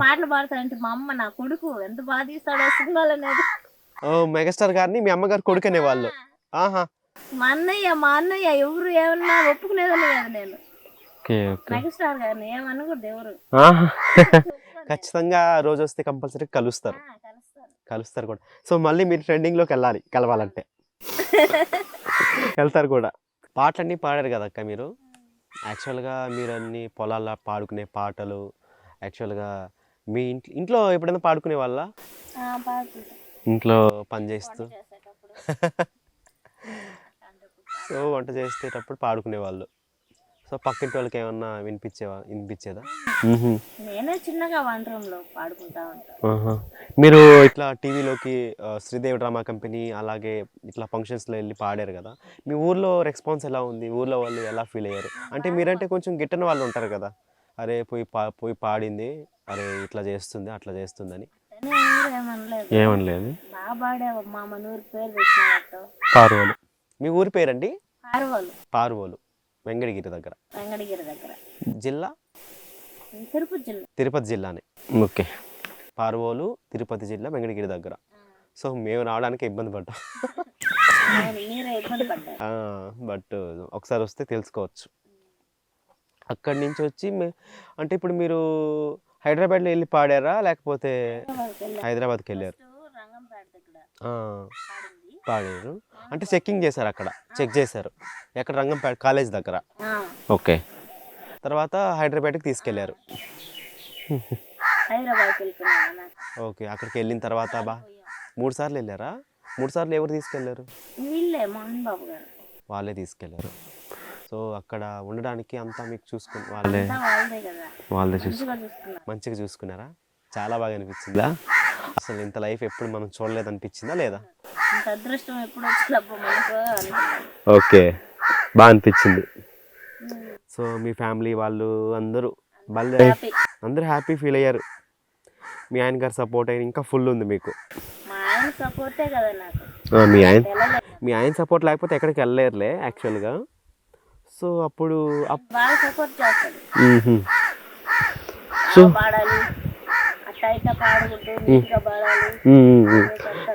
పాటలు పాడతానంటే మా అమ్మ నా కొడుకు ఎంత బాగా తీస్తాడో సినిమాలు అనేది. ఓ, మెగాస్టార్ గారిని మీ అమ్మగారు కొడుకు అనేవాళ్ళు. ఆహా, మా అన్నయ్య ఎవరు ఏమన్నా ఒప్పుకునేదని కదా నేను. మెగాస్టార్ గారిని ఏమనకూడదు ఎవరు. ఖచ్చితంగా రోజు వస్తే కంపల్సరీ కలుస్తారు కూడా. సో మళ్ళీ మీరు ట్రెండింగ్ లోకి వెళ్ళాలి కలవాలంటే. వెళ్తారు కూడా. పాటలన్నీ పాడారు కదా అక్క మీరు. యాక్చువల్గా మీరు అన్ని పొలాల్లో పాడుకునే పాటలు యాక్చువల్గా మీ ఇంట్లో ఎప్పుడైనా పాడుకునే వాళ్ళ? ఇంట్లో పని చేస్తూ సో వంట చేసేటప్పుడు పాడుకునే వాళ్ళు. సో పక్కింటి వాళ్ళకి ఏమన్నా వినిపించేదా? నేనే చిన్నగా వంట రూమ్ లో పాడుకుంటా ఉంటాను. మీరు ఇట్లా టీవీలోకి శ్రీదేవి డ్రామా కంపెనీ అలాగే ఇట్లా ఫంక్షన్స్లో వెళ్ళి పాడారు కదా, మీ ఊర్లో రెస్పాన్స్ ఎలా ఉంది? ఊర్లో వాళ్ళు ఎలా ఫీల్ అయ్యారు? అంటే మీరంటే కొంచెం గిట్టని వాళ్ళు ఉంటారు కదా, అరే పోయి పాడింది, అరే ఇట్లా చేస్తుంది అట్లా చేస్తుందని. ఏమనలేదు. పారువోలు. మీ ఊరి పేరండి? పారువోలు, వెంకటగిరి దగ్గర. జిల్లా? తిరుపతి జిల్లానే. ఓకే, పారువోలు తిరుపతి జిల్లా, వెంకటగిరి దగ్గర. సో మేము రావడానికి ఇబ్బంది పడ్డాం. బట్ ఒకసారి వస్తే తెలుసుకోవచ్చు. అక్కడి నుంచి వచ్చి అంటే ఇప్పుడు మీరు హైదరాబాద్లో వెళ్ళి పాడారా లేకపోతే హైదరాబాద్కి వెళ్ళారు? రంగంపేట దగ్గర ఆ, పాడింది. పాడారు అంటే చెక్కింగ్ చేశారు, అక్కడ చెక్ చేశారు ఎక్కడ? రంగంపేట కాలేజ్ దగ్గర. ఆ, ఓకే. తర్వాత హైదరాబాద్కి తీసుకెళ్ళారు. హైదరాబాద్కి వెళ్తున్నాను. ఓకే, అక్కడికి వెళ్ళిన తర్వాత 3 సార్లు వెళ్ళారా? 3 సార్లు ఎవరు తీసుకెళ్ళారు? వీళ్ళే మోహన్ బాబు గారు వాళ్ళే తీసుకెళ్ళారు. సో అక్కడ ఉండడానికి అంతా మీకు చూసుకుని వాళ్ళే అంతా వాళ్ళదే కదా, వాళ్ళే మంచిగా చూస్తున్నారు. మంచిగా చూసుకున్నారా? చాలా బాగా అనిపించిందా? అసలు ఇంత లైఫ్ ఎప్పుడు మనం చూడలేదు అనిపించిందా లేదా? ఇంత అదృష్టం ఎప్పుడు వచ్చినప్పుడు మనకు అనుకున్నాను. ఓకే, బాగా అనిపించింది. సో మీ ఫ్యామిలీ వాళ్ళు అందరూ హ్యాపీ. అందరూ హ్యాపీ ఫీల్ అయ్యారు. మీ ఆయన గారు సపోర్ట్ అయిన ఇంకా ఫుల్ ఉంది మీకు. మా ఆయన సపోర్టే కదా నాకు. మీ ఆయన సపోర్ట్ లేకపోతే ఎక్కడికి వెళ్ళలేరులే యాక్చువల్గా. సో అప్పుడు బాగా సపోర్ట్ చేస్తాడు. సో పాడాలి, అట్లా ఇట్లా పాడకూడదు, నీట్గా పాడాలి.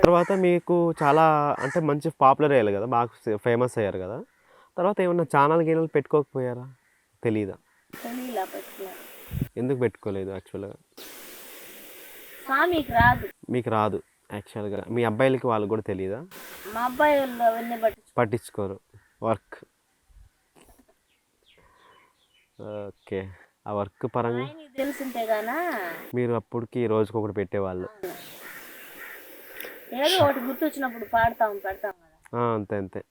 తర్వాత మీకు చాలా అంటే మంచి పాపులర్ అయ్యారు కదా, బాగా ఫేమస్ అయ్యారు కదా. తర్వాత ఏమన్నా ఛానల్ గీనల్ పెట్టుకోకపోయారా? తెలీదా? తెలియలా పెట్టుకున్నా. ఎందుకు పెట్టుకోలేదు యాక్చువల్గా? స్వామికి రాదు. మీకు రాదు యాక్చువల్గా. మీ అబ్బాయిలకి వాళ్ళు కూడా తెలియదా? మా అబ్బాయి వాళ్ళు అవన్నీ పట్టించుకోరు వర్క్. ఓకే, ఆ వర్క్ పరంగా ఆయనకి తెలిసింటే గానా మీరు అప్పటికి రోజుకొకటి పెట్టేవాళ్ళు. ఏదో ఒకటి గుర్తు వచ్చినప్పుడు పెడతాం కదా. అంతే అంతే.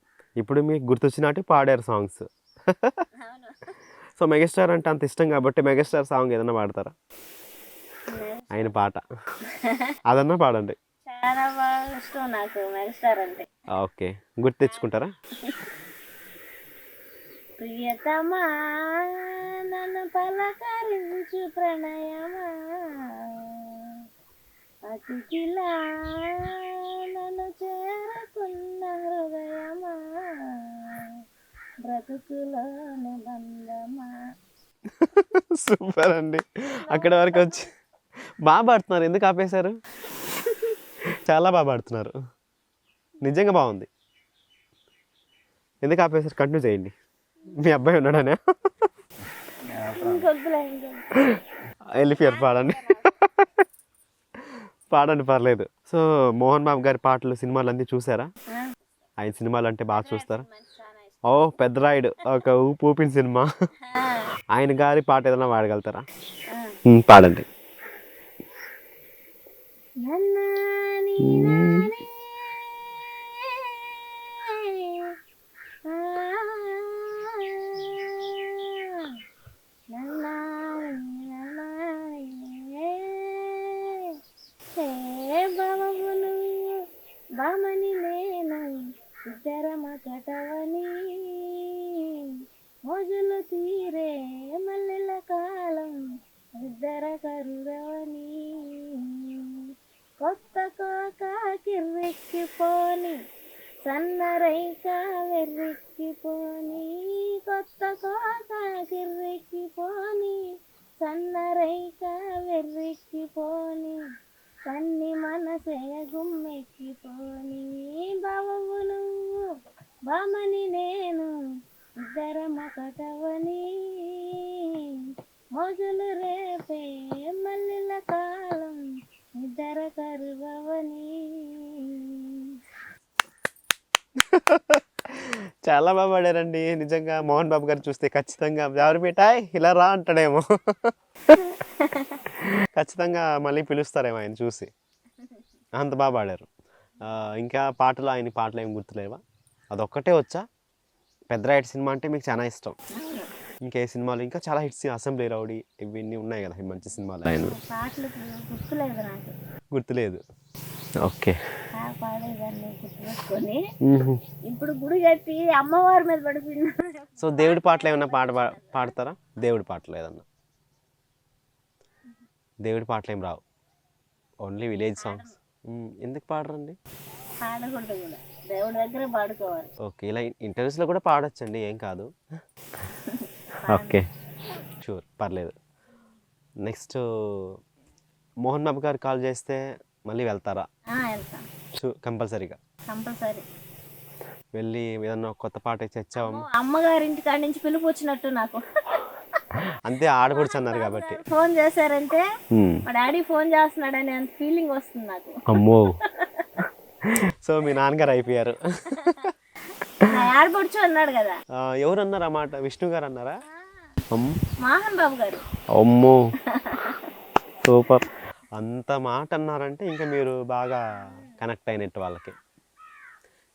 ఇప్పుడు మీకు గుర్తొచ్చినట్టు పాడారు సాంగ్స్. అవును. సో మెగాస్టార్ అంటే అంత ఇష్టం కాబట్టి మెగాస్టార్ సాంగ్ ఏదన్నా పాడతారా? ఆయన పాట అదన్నా పాడండి. చాలా బాగా ఇష్టం నాకు మెగాస్టార్ అంటే. ఓకే, గుర్తు తెచ్చుకుంటారా? ప్రియతమా నన్ను పలకరించు ప్రణయమా, అతిథిలా నన్ను చేరుకున్న హృదయమా, బ్రతుకులోని బంధమా. సూపర్ అండి. అక్కడ వరకు వచ్చి బాగా పాడుతున్నారు. ఎందుకు ఆపేశారు? చాలా బాగా పాడుతున్నారు, నిజంగా బాగుంది. ఎందుకు ఆపేశారు? కంటిన్యూ చేయండి. మీ అబ్బాయి ఉన్నాడనే వెళ్ళిపోయారు. పాడండి పాడండి, పర్లేదు. సో మోహన్ బాబు గారి పాటలు సినిమాలు అన్నీ చూసారా? ఆయన సినిమాలు అంటే బాగా చూస్తారా? ఓ పెద్దరాయుడు, ఒక ఊపిన సినిమా. ఆయన గారి పాట ఏదైనా పాడగలుగుతారా? పాడండి. బామని నేను ఇద్దరమ కటవని, మోజులు తీరే మల్లెల కాలం ఇద్దర కరురవని, కొత్త కోక కిర్రెక్కిపోని సన్నరైక వెర్రెక్కిపోని, కొత్త కోక కిర్రెక్కిపోని సన్నరైక వెర్రెక్కిపోని, కన్ని మనసే గుమ్మెక్కిపోని, బావవు నువ్వు బామని నేను ఇద్దరమ కటవని, మోజులు రేపే మల్లెల కాలం ఇద్దర కరువని. చాలా బాగా పాడారండి నిజంగా. మోహన్ బాబు గారు చూస్తే ఖచ్చితంగా ఎవరు బేటాయ్ ఇలా రా అంటాడేమో. ఖచ్చితంగా మళ్ళీ పిలుస్తారేమో ఆయన చూసి, అంత బాగా పాడారు. ఇంకా పాటలు, ఆయన పాటలు ఏమి గుర్తులేవా? అదొక్కటే వచ్చా? పెద్దరాయుడు సినిమా అంటే మీకు చాలా ఇష్టం. ఇంకే సినిమాలు ఇంకా చాలా హిట్స్, అసెంబ్లీ రౌడీ ఇవన్నీ ఉన్నాయి కదా మంచి సినిమాలు. ఆయన పాటలు గుర్తులేదు నాకు. గుర్తులేదు. ఓకే, పాడేదాన్ని గుర్తుపెట్టుకొని ఇప్పుడు గుడి కట్టి అమ్మవారి మీద పడిపోయినా. సో దేవుడి పాటలు ఏమన్నా పాడతారా? దేవుడి పాటలు ఏదన్నా? దేవుడి పాటలు ఏం రావు, ఓన్లీ విలేజ్ సాంగ్స్. ఎందుకు పాడరండి? పాడకూడదు కూడా, దేవుడి దగ్గర పాడుకోవాలి. ఓకే, ఇలా ఇంటర్వ్యూస్లో కూడా పాడొచ్చండి, ఏం కాదు. ఓకే, షూర్, పర్లేదు. నెక్స్ట్ మోహన్ బాబు గారు కాల్ చేస్తే మళ్ళీ వెళ్తారా? వెళ్తాను కంపల్సరీగా. కంపల్సరీ వెళ్ళి ఏదన్నా కొత్త పాట తెచ్చావా? అమ్మగారింటి కాడి నుంచి పిలుపు వచ్చినట్టు నాకు. అంతే ఆడపడుచు అన్నారు కాబట్టి. ఫోన్ చేశారంటే ఉమ్. మా డాడీ ఫోన్ చేస్తున్నాడని అంత ఫీలింగ్ వస్తుంది నాకు. అమ్మో. సో మీ నాన్నగారు అయిపోయారు. నా ఆడపడుచు అన్నాడు కదా. ఎవరు అన్నారు ఆ మాట? విష్ణు గారు అన్నారా? మోహన్ బాబు గారు. అమ్మో సూపర్. అంత మాట అన్నారంటే ఇంకా మీరు బాగా కనెక్ట్ అయినట్టు వాళ్ళకి.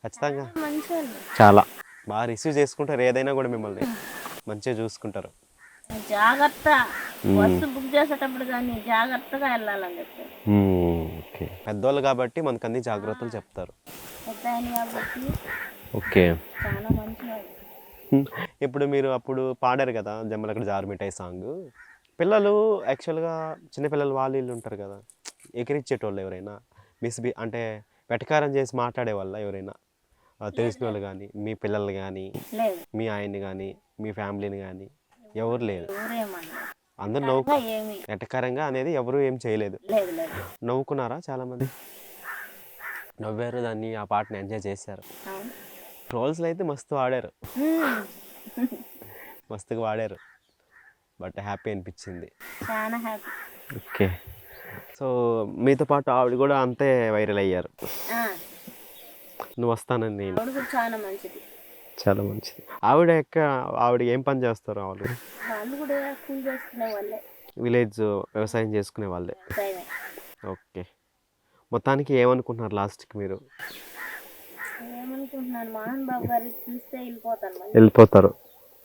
ఖచ్చితంగా మంచిగా చాలా బాగా రిసీవ్ చేసుకుంటారు, ఏదైనా కూడా మిమ్మల్ని మంచిగా చూసుకుంటారు. జాగ్రత్త, బస్సు బుక్ చేసేటప్పుడు కానీ జాగ్రత్తగా వెళ్ళాలని చెప్పారు. ఓకే, పెద్దోళ్ళు కాబట్టి మనకు అన్ని జాగ్రత్తలు చెప్తారు. పెద్ద ఆయన కాబట్టి ఓకే. చాలా మంచిగా. ఇప్పుడు మీరు అప్పుడు పాడారు కదా జమ్మలక్కడ జారు మిఠాయి సాంగ్. పిల్లలు యాక్చువల్గా చిన్నపిల్లలు వాళ్ళు వీళ్ళు ఉంటారు కదా, ఎగిరిచ్చేటోళ్ళు ఎవరైనా అంటే వెటకారం చేసి మాట్లాడే వాళ్ళ ఎవరైనా తెలిసిన వాళ్ళు కానీ, మీ పిల్లలు కానీ, మీ ఆయన్ని కానీ, మీ ఫ్యామిలీని కానీ ఎవరు లేదు? అందరు నవ్వు వెటకారంగా అనేది ఎవరు ఏం చేయలేదు. నవ్వుకున్నారా? చాలా మంది నవ్వారు, దాన్ని ఆ పాటని ఎంజాయ్ చేశారు. ట్రోల్స్లో అయితే మస్తు వాడారు, మస్తుగా వాడారు, బట్ హ్యాపీ అనిపించింది. చాలా హ్యాపీ. ఓకే. సో మీతో పాటు ఆవిడ కూడా అంతే వైరల్ అయ్యారు. నువ్వు వస్తానని నేను. చాలా మంచిది, చాలా మంచిది. ఆవిడ ఏం పని చేస్తారు? వాళ్ళు కూడా కూలి చేసుకునే వాళ్ళే, విలేజ్ వ్యవసాయం చేసుకునే వాళ్ళే. ఓకే. మొత్తానికి ఏమనుకుంటున్నారు లాస్ట్కి మీరు? ఏమనుకుంటున్నాను, మోహన్ బాబు గారికి పిలిస్తే వెళ్ళిపోతారు,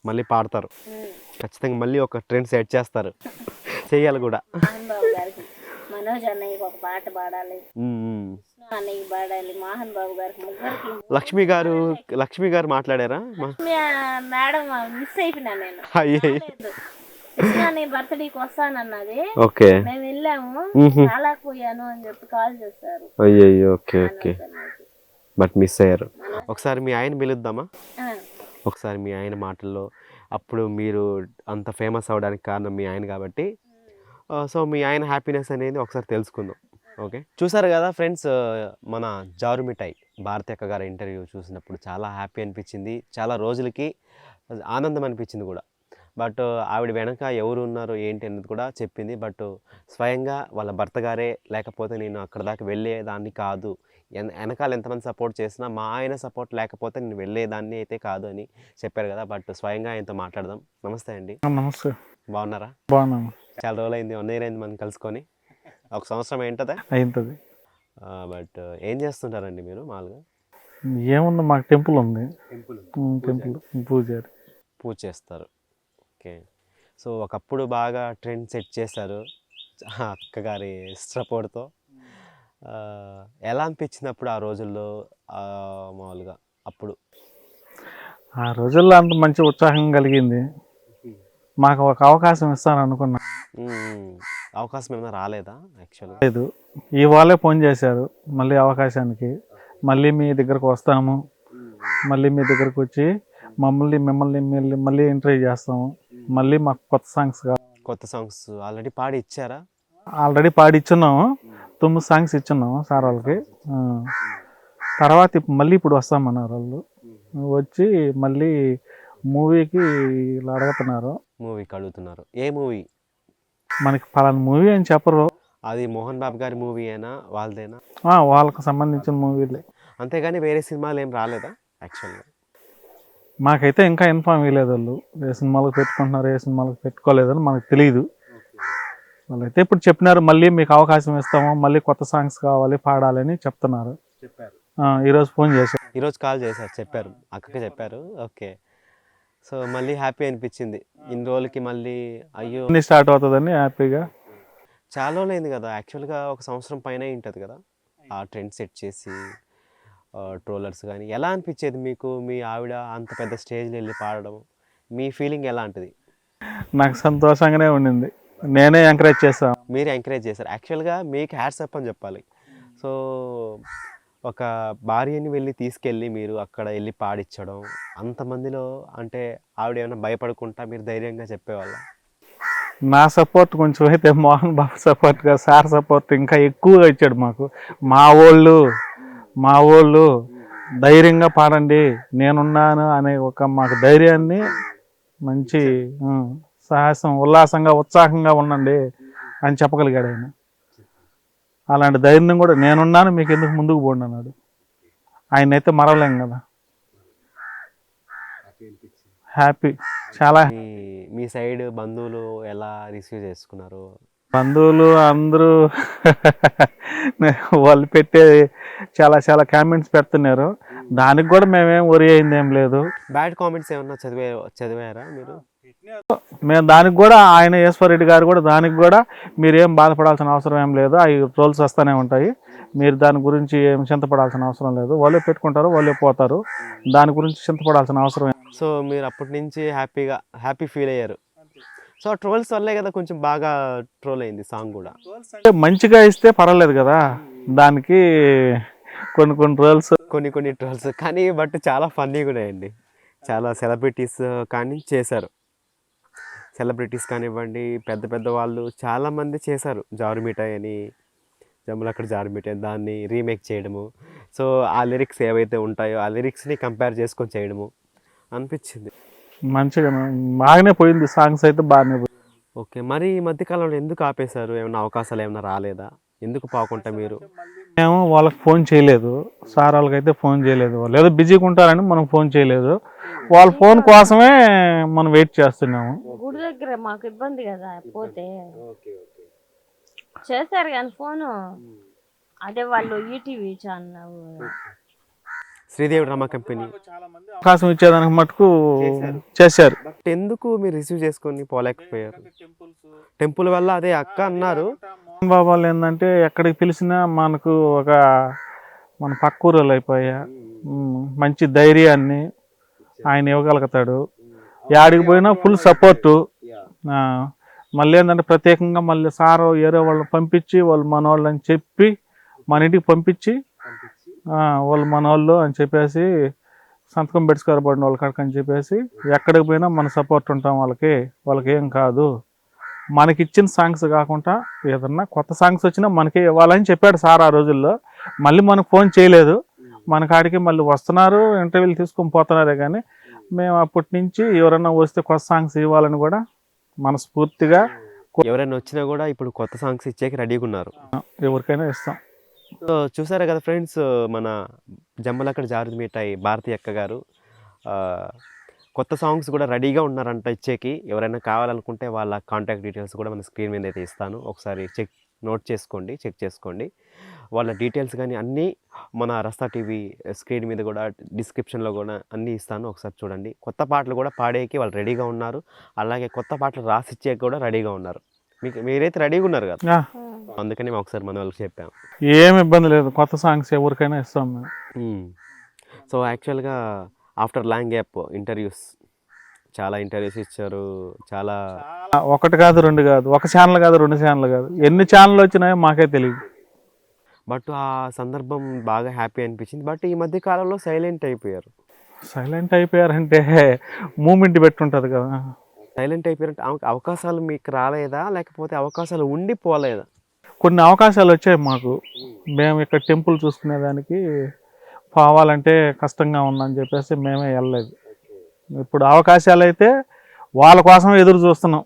మళ్ళీ పాడతారు ఖచ్చితంగా, మళ్ళీ ఒక ట్రెండ్ సెట్ చేస్తారు, చెయ్యాలి కూడా. మోహన్ బాబు గారికి, మనోజ్ అన్నయ్యకి ఒక పాట పాడాలి, అన్నయ్య పాడాలి, మోహన్ బాబు గారికి, ముగ్గురికి. లక్ష్మి గారు మాట్లాడారా? మేడం మిస్ అయిపోయినా నేను. నేను బర్త్డేకి వస్తానన్నది. మేము వెళ్ళాము, రాలేకపోయాను అని చెప్పి కాల్ చేస్తారు. ఓకే ఓకే, బట్ మిస్ అయ్యారు. ఒకసారి మీ ఆయన పిలుద్దామా? ఒకసారి మీ ఆయన మాటల్లో, అప్పుడు మీరు అంత ఫేమస్ అవ్వడానికి కారణం మీ ఆయన కాబట్టి, సో మీ ఆయన హ్యాపీనెస్ అనేది ఒకసారి తెలుసుకుందాం. ఓకే. చూసారు కదా ఫ్రెండ్స్, మన జారు మిఠాయి భారతి అక్క గారి ఇంటర్వ్యూ చూసినప్పుడు చాలా హ్యాపీ అనిపించింది, చాలా రోజులకి ఆనందం అనిపించింది కూడా. బట్ ఆవిడ వెనక ఎవరు ఉన్నారు ఏంటి అనేది కూడా చెప్పింది. బట్ స్వయంగా వాళ్ళ భర్త గారే, లేకపోతే నేను అక్కడ దాకా వెళ్ళేదాన్ని కాదు, వెనకాల ఎంతమంది సపోర్ట్ చేసినా మా ఆయన సపోర్ట్ లేకపోతే నేను వెళ్ళేదాన్ని అయితే కాదు అని చెప్పారు కదా. బట్ స్వయంగా ఆయనతో మాట్లాడదాం. నమస్తే అండి. నమస్తే. బాగున్నారా? బాగున్నాను. చాలా రోజులు అయింది, 1 year అయింది మనం కలుసుకొని. 1 సంవత్సరం ఏంటదా అయింది. బట్ ఏం చేస్తుంటారండి మీరు మామూలుగా? ఏముంది, మాకు టెంపుల్ ఉంది, టెంపుల్ పూజ చేస్తారు. ఓకే. సో ఒకప్పుడు బాగా ట్రెండ్ సెట్ చేశారు అక్కగారి సపోర్ట్తో. ఎలా అనిపించింది అప్పుడు ఆ రోజుల్లో? మామూలుగా అప్పుడు ఆ రోజుల్లో అంత మంచి ఉత్సాహం కలిగింది. మాకు ఒక అవకాశం ఇస్తాను అనుకున్నా, అవకాశం ఏమైనా రాలేదా? యాక్చువల్గా లేదు. ఇవాళే ఫోన్ చేశారు మళ్ళీ అవకాశానికి, మళ్ళీ మీ దగ్గరకు వస్తాము, మళ్ళీ మీ దగ్గరకు వచ్చి మిమ్మల్ని మళ్ళీ ఇంటర్వ్యూ చేస్తాము, మళ్ళీ మాకు కొత్త సాంగ్స్ ఆల్రెడీ పాడి ఇచ్చారా? ఆల్రెడీ పాడి ఇచ్చున్నాము, 9 songs ఇచ్చున్నాము సార్ వాళ్ళకి. తర్వాత మళ్ళీ ఇప్పుడు వస్తామన్నారు వాళ్ళు, వచ్చి మళ్ళీ మూవీకి అడుగుతున్నారు. మూవీకి అడుగుతున్నారు? ఏ మూవీ? మనకి పలానా మూవీ అని చెప్పరు. అది మోహన్ బాబు గారి మూవీ అయినా వాళ్ళదేనా? వాళ్ళకి సంబంధించిన మూవీలే, అంతేగాని వేరే సినిమాలు ఏం రాలేదా? యాక్చువల్గా మాకైతే ఇంకా ఇన్ఫార్మ్ ఇవ్వలేదు వాళ్ళు, ఏ సినిమాలకు పెట్టుకుంటున్నారు ఏ సినిమాలకు పెట్టుకోలేదని మనకు తెలియదు. వాళ్ళైతే ఇప్పుడు చెప్పినారు మళ్ళీ మీకు అవకాశం ఇస్తాము, మళ్ళీ కొత్త సాంగ్స్ కావాలి పాడాలని చెప్తున్నారు. ఈరోజు ఫోన్ చేశారు, ఈరోజు కాల్ చేశారు, చెప్పారు, అక్కకి చెప్పారు. ఓకే. సో మళ్ళీ హ్యాపీ అనిపించింది ఇన్ని రోజులకి, మళ్ళీ అయ్యో స్టార్ట్ అవుతుందని హ్యాపీగా. చాలా రోజులైంది కదా, యాక్చువల్గా 1 సంవత్సరం పైన ఉంటుంది కదా ఆ ట్రెండ్ సెట్ చేసి. ట్రోలర్స్ కానీ ఎలా అనిపించేది మీకు? మీ ఆవిడ అంత పెద్ద స్టేజ్లో వెళ్ళి పాడడం, మీ ఫీలింగ్ ఎలాంటిది? నాకు సంతోషంగానే ఉండింది, నేనే ఎంకరేజ్ చేస్తాను. మీరు ఎంకరేజ్ చేశారు. యాక్చువల్గా మీకు హ్యాట్స్ అప్ అని చెప్పాలి. సో ఒక భార్యని వెళ్ళి తీసుకెళ్ళి మీరు అక్కడ వెళ్ళి పాడించడం అంతమందిలో, అంటే ఆవిడ ఏమైనా భయపడకుండా మీరు ధైర్యంగా చెప్పేవాళ్ళ? నా సపోర్ట్ కొంచెం అయితే మోహన్ బాబు సపోర్ట్గా సార్ సపోర్ట్ ఇంకా ఎక్కువగా ఇచ్చాడు మాకు. మా వాళ్ళు ధైర్యంగా పాడండి నేనున్నాను అనే ఒక మాకు ధైర్యాన్ని మంచి సాహసం ఉల్లాసంగా ఉత్సాహంగా ఉండండి అని చెప్పగలిగాడు ఆయన. అలాంటి ధైర్యం కూడా నేనున్నాను, మీకు ఎందుకు ముందుకు పోండి అన్నాడు. ఆయన అయితే మరవలేం కదా. హ్యాపీ, చాలా మీ సైడ్ బంధువులు ఎలా రిసీవ్ చేసుకున్నారు? బంధువులు అందరూ వాళ్ళు పెట్టే చాలా చాలా కామెంట్స్ పెడుతున్నారు. దానికి కూడా మేమేం వరి అయింది ఏం లేదు. బ్యాడ్ కామెంట్స్ ఏమన్నా చదివారా మీరు? మేము దానికి కూడా ఆయన ఈశ్వరరెడ్డి గారు కూడా దానికి కూడా మీరేం బాధపడాల్సిన అవసరం ఏం లేదు, అవి ట్రోల్స్ వస్తూనే ఉంటాయి, మీరు దాని గురించి ఏం చింతపడాల్సిన అవసరం లేదు, వాళ్ళే పెట్టుకుంటారు వాళ్ళే పోతారు, దాని గురించి చింతపడాల్సిన అవసరం. సో మీరు అప్పటి నుంచి హ్యాపీ ఫీల్ అయ్యారు. సో ట్రోల్స్ వల్లే కదా కొంచెం బాగా ట్రోల్ అయింది సాంగ్ కూడా. మంచిగా ఇస్తే పర్వాలేదు కదా, దానికి కొన్ని ట్రోల్స్ కానీ బట్ చాలా ఫన్నీ కూడా అండి. చాలా సెలబ్రిటీస్ కానీ చేశారు, సెలబ్రిటీస్ కానివ్వండి, పెద్ద పెద్ద వాళ్ళు చాలామంది చేశారు. జారు మిఠాయి అని, జమ్ములక్కడ జారు మిఠాయి దాన్ని రీమేక్ చేయడము. సో ఆ లిరిక్స్ ఏవైతే ఉంటాయో ఆ లిరిక్స్ని కంపేర్ చేసుకొని చేయడము అనిపించింది. మంచిగా బాగానే పోయింది, సాంగ్స్ అయితే బాగానే పోయింది. ఓకే, మరి ఈ మధ్యకాలంలో ఎందుకు ఆపేశారు? ఏమైనా అవకాశాలు ఏమైనా రాలేదా? ఎందుకు పోకుండా మీరు? మేము వాళ్ళకి ఫోన్ చేయలేదు, సార్ వాళ్ళకైతే ఫోన్ చేయలేదు, వాళ్ళు ఏదో బిజీగా ఉంటారని మనం ఫోన్ చేయలేదు. వాళ్ళ ఫోన్ కోసమే మనం వెయిట్ చేస్తున్నాము. గుడి దగ్గర మాకు ఇబ్బంది కదా పోతే, చేస్తారు కానీ ఫోను. అదే వాళ్ళు ETV channel Sridevi drama company అవకాశం ఇచ్చేదానికి మటుకు చేశారు. బట్ ఎందుకు మీరు రిసీవ్ చేసుకొని పోలేకపోయారు? టెంపుల్ వల్ల అదే అక్క అన్నారు. మోహన్ బాబు వాళ్ళు ఏంటంటే ఎక్కడికి పిలిచినా మనకు మన పక్కూరులు అయిపోయా, మంచి ధైర్యాన్ని ఆయన ఇవ్వగలుగుతాడు, యాడికి పోయినా ఫుల్ సపోర్టు. మళ్ళీ ఏంటంటే ప్రత్యేకంగా మళ్ళీ సార్ ఏరే వాళ్ళని పంపించి వాళ్ళు మన వాళ్ళని చెప్పి మన ఇంటికి పంపించి వాళ్ళు మన వాళ్ళు అని చెప్పేసి సంతకం పెట్టుకోబడిన వాళ్ళ కాడికి అని చెప్పేసి ఎక్కడికి పోయినా మన సపోర్ట్ ఉంటాం వాళ్ళకి ఏం కాదు, మనకి ఇచ్చిన సాంగ్స్ కాకుండా ఏదన్నా కొత్త సాంగ్స్ వచ్చినా మనకి ఇవ్వాలని చెప్పాడు సార్ ఆ రోజుల్లో. మళ్ళీ మనకు ఫోన్ చేయలేదు, మన కాడికి మళ్ళీ వస్తున్నారు, ఇంటర్వ్యూలు తీసుకొని పోతున్నారే కానీ మేము అప్పటి నుంచి ఎవరైనా వస్తే కొత్త సాంగ్స్ ఇవ్వాలని కూడా మనస్ఫూర్తిగా, ఎవరైనా వచ్చినా కూడా ఇప్పుడు కొత్త సాంగ్స్ ఇచ్చేకి రెడీగా ఉన్నారు, ఎవరికైనా ఇస్తాం. సో చూసారా కదా ఫ్రెండ్స్, మన జమ్మలక్కడ జారు మిఠాయి భారతి అక్క గారు కొత్త సాంగ్స్ కూడా రెడీగా ఉన్నారంట ఇచ్చేకి. ఎవరైనా కావాలనుకుంటే వాళ్ళ కాంటాక్ట్ డీటెయిల్స్ కూడా మన స్క్రీన్ మీద అయితే ఇస్తాను, ఒకసారి చెక్ చేసుకోండి. వాళ్ళ డీటెయిల్స్ కానీ అన్నీ మన రస్తా టీవీ స్క్రీన్ మీద కూడా డిస్క్రిప్షన్లో కూడా అన్నీ ఇస్తాను, ఒకసారి చూడండి. కొత్త పాటలు కూడా పాడేకి వాళ్ళు రెడీగా ఉన్నారు, అలాగే కొత్త పాటలు రాసిచ్చేకి కూడా రెడీగా ఉన్నారు. మీరైతే రెడీగా ఉన్నారు కదా, అందుకని మేము ఒకసారి మన వాళ్ళకి చెప్పాము. ఏం ఇబ్బంది లేదు, కొత్త సాంగ్స్ ఎవరికైనా ఇస్తాం మేము. సో యాక్చువల్గా ఆఫ్టర్ లాంగ్ గ్యాప్ చాలా ఇంటర్వ్యూస్ ఇచ్చారు, చాలా ఒకటి కాదు రెండు కాదు, ఒక ఛానల్ కాదు రెండు ఛానల్ కాదు, ఎన్ని ఛానల్ వచ్చినాయో మాకే తెలియదు. బట్ ఆ సందర్భం బాగా హ్యాపీ అనిపించింది. బట్ ఈ మధ్య కాలంలో సైలెంట్ అయిపోయారంటే మూమెంట్ పెట్టుంటుంది కదా. సైలెంట్ అయిపోయారంటే అవకాశాలు మీకు రాలేదా, లేకపోతే అవకాశాలు ఉండిపోలేదా? కొన్ని అవకాశాలు వచ్చాయి మాకు, మేము ఇక్కడ టెంపుల్ చూసుకునేదానికి పోవాలంటే కష్టంగా ఉందని చెప్పేసి మేమే వెళ్ళలేదు. ఇప్పుడు అవకాశాలు అయితే వాళ్ళ కోసం ఎదురు చూస్తున్నాం,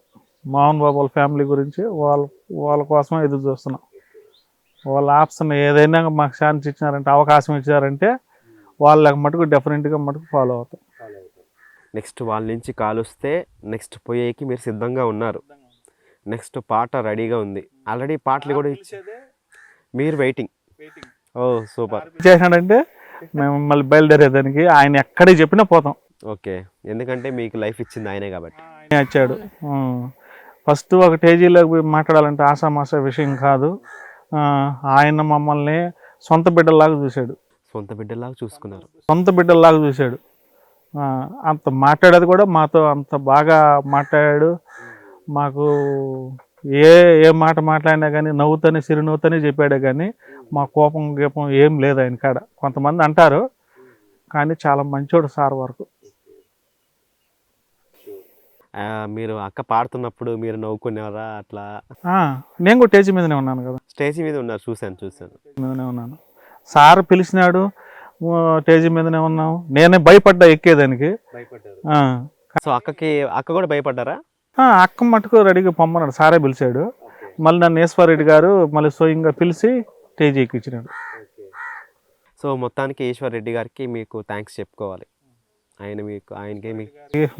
మోహన్ బాబు వాళ్ళ ఫ్యామిలీ గురించి వాళ్ళ కోసం ఎదురు చూస్తున్నాం. వాళ్ళ ఆప్షన్ ఏదైనా మాకు ఛాన్స్ ఇచ్చినారంటే, అవకాశం ఇచ్చారంటే వాళ్ళకి మటుకు డెఫినెట్గా మటుకు ఫాలో అవుతాం. నెక్స్ట్ వాళ్ళ నుంచి కాల్ వస్తే నెక్స్ట్ పోయేకి మీరు సిద్ధంగా ఉన్నారు. నెక్స్ట్ పాట రెడీగా ఉంది, ఆల్రెడీ పాటలు కూడా మీరు వెయిటింగ్. ఓ సూపర్. చేసినాడంటే మేము మళ్ళీ బయలుదేరేదానికి ఆయన ఎక్కడికి చెప్పినా పోతాం. ఓకే, ఎందుకంటే మీకు లైఫ్ ఇచ్చింది ఆయనే కాబట్టి. ఆయన వచ్చాడు ఫస్ట్ ఒక స్టేజీలోకి పోయి మాట్లాడాలంటే ఆషామాషా విషయం కాదు. ఆయన మమ్మల్ని సొంత బిడ్డల్లాగా చూశాడు, సొంత బిడ్డలాగా చూశాడు. అంత మాట్లాడేది కూడా మాతో అంత బాగా మాట్లాడాడు. మాకు ఏ మాట మాట్లాడినా కానీ చిరునవ్వుతూనే చెప్పాడే కానీ మా కోపం ఏం లేదు ఆయన కాడ. కొంతమంది అంటారు కానీ చాలా మంచోడు సార్ వరకు. మీరు అక్క పాడుతున్నప్పుడు మీరు నవ్వుకునేవారా అట్లా? నేను కూడా స్టేజ్ మీదనే ఉన్నాను కదా. స్టేజ్ మీద ఉన్నారు, చూశాను. మీదనే ఉన్నాను, సార్ పిలిచినాడు, స్టేజ్ మీదనే ఉన్నాము. నేనే భయపడ్డా ఎక్కేదానికి. సో అక్క కూడా భయపడ్డారా? అక్క మటుకు రెడీగా పొమ్మన్నాడు, సారే పిలిచాడు. మళ్ళీ నన్ను ఈశ్వర్ రెడ్డి గారు మళ్ళీ స్వయంగా పిలిచి స్టేజ్ ఎక్కించినాడు. సో మొత్తానికి ఈశ్వర్ రెడ్డి గారికి మీకు థ్యాంక్స్ చెప్పుకోవాలి. ఆయనకి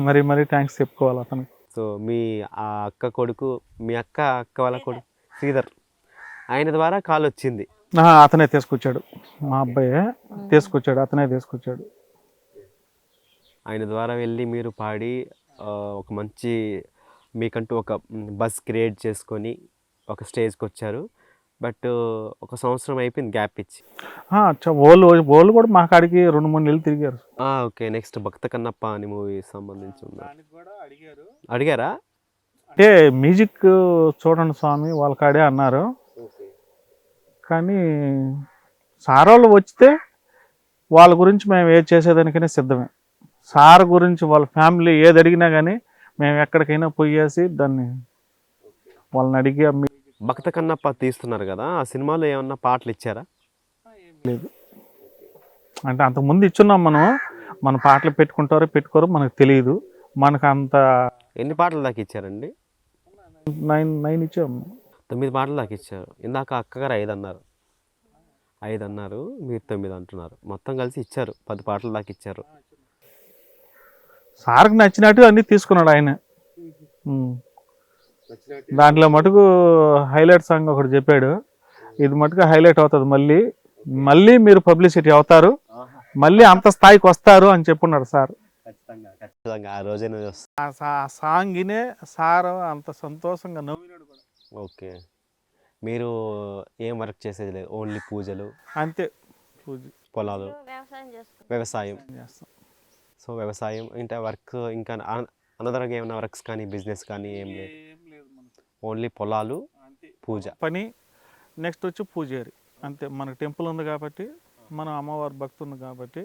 మరి మరి థ్యాంక్స్ చెప్పుకోవాలి అతనికి. సో మీ ఆ అక్క కొడుకు, మీ అక్క వాళ్ళ కొడుకు శ్రీధర్, ఆయన ద్వారా కాల్ వచ్చింది. అతనే తీసుకొచ్చాడు, మా అబ్బాయి తీసుకొచ్చాడు, అతనే తీసుకొచ్చాడు. ఆయన ద్వారా వెళ్ళి మీరు పాడి ఒక మంచి మీకంటూ ఒక బస్ క్రియేట్ చేసుకొని ఒక స్టేజ్కి వచ్చారు. బట్ ఒక సంవత్సరం అయిపోయింది గ్యాప్ ఇచ్చి. వాళ్ళు కూడా మా కాడికి 2-3 నెలలు తిరిగారు. ఓకే, నెక్స్ట్ భక్త కన్నప్ప అని మూవీ సంబంధించి అడిగారా? అంటే మ్యూజిక్ చూడండి స్వామి వాళ్ళ కాడే అన్నారు. కానీ సార్ వాళ్ళు వచ్చితే వాళ్ళ గురించి మేము ఏది చేసేదానికైనా సిద్ధమే. సార్ గురించి వాళ్ళ ఫ్యామిలీ ఏది అడిగినా కానీ మేము ఎక్కడికైనా పోయేసి దాన్ని వాళ్ళని అడిగి భక్త కన్నప్ప తీస్తున్నారు కదా, ఆ సినిమాలో ఏమన్నా పాటలు ఇచ్చారా? లేదు, అంటే అంతకుముందు ఇచ్చున్నాం మన పాటలు పెట్టుకుంటారో పెట్టుకోరో మనకు తెలియదు. మనకు అంత ఎన్ని పాటలు దాకా ఇచ్చారండి? 9 ఇచ్చాము. 9 పాటలు దాకా ఇచ్చారు. ఇందాక అక్కగారు 5 అన్నారు, మీరు 9 అంటున్నారు. మొత్తం కలిసి ఇచ్చారు, 10 పాటలు దాకా ఇచ్చారు. సార్కి నచ్చినట్టు అన్నీ తీసుకున్నాడు ఆయన. దాంట్లో మటుకు హైలైట్ సాంగ్ ఒకటి చెప్పాడు, ఇది మటుకు హైలైట్ అవుతుంది, మళ్ళీ మీరు పబ్లిసిటీ అవుతారు, మళ్ళీ అంత స్థాయికి వస్తారు అని చెప్పున్నాడు సార్. ఆ రోజే ఆ సాంగ్నే సార్ అంత సంతోషంగా నవ్వినాడు కూడా. ఓకే, మీరు ఏం వర్క్ చేసేది లేదు, ఓన్లీ పూజలు అంతే, పూజ, పొలాలు, వ్యవసాయం చేస్తాం. సో వ్యవసాయం ఇంకా వర్క్, ఇంకా అనదరగా ఏమైనా వర్క్స్ కానీ బిజినెస్ కానీ ఏం లేదు, ఓన్లీ పొలాలు, పూజ పని. నెక్స్ట్ వచ్చి పూజారి, అంతే. మనకు టెంపుల్ ఉంది కాబట్టి, మనం అమ్మవారి భక్తులు కాబట్టి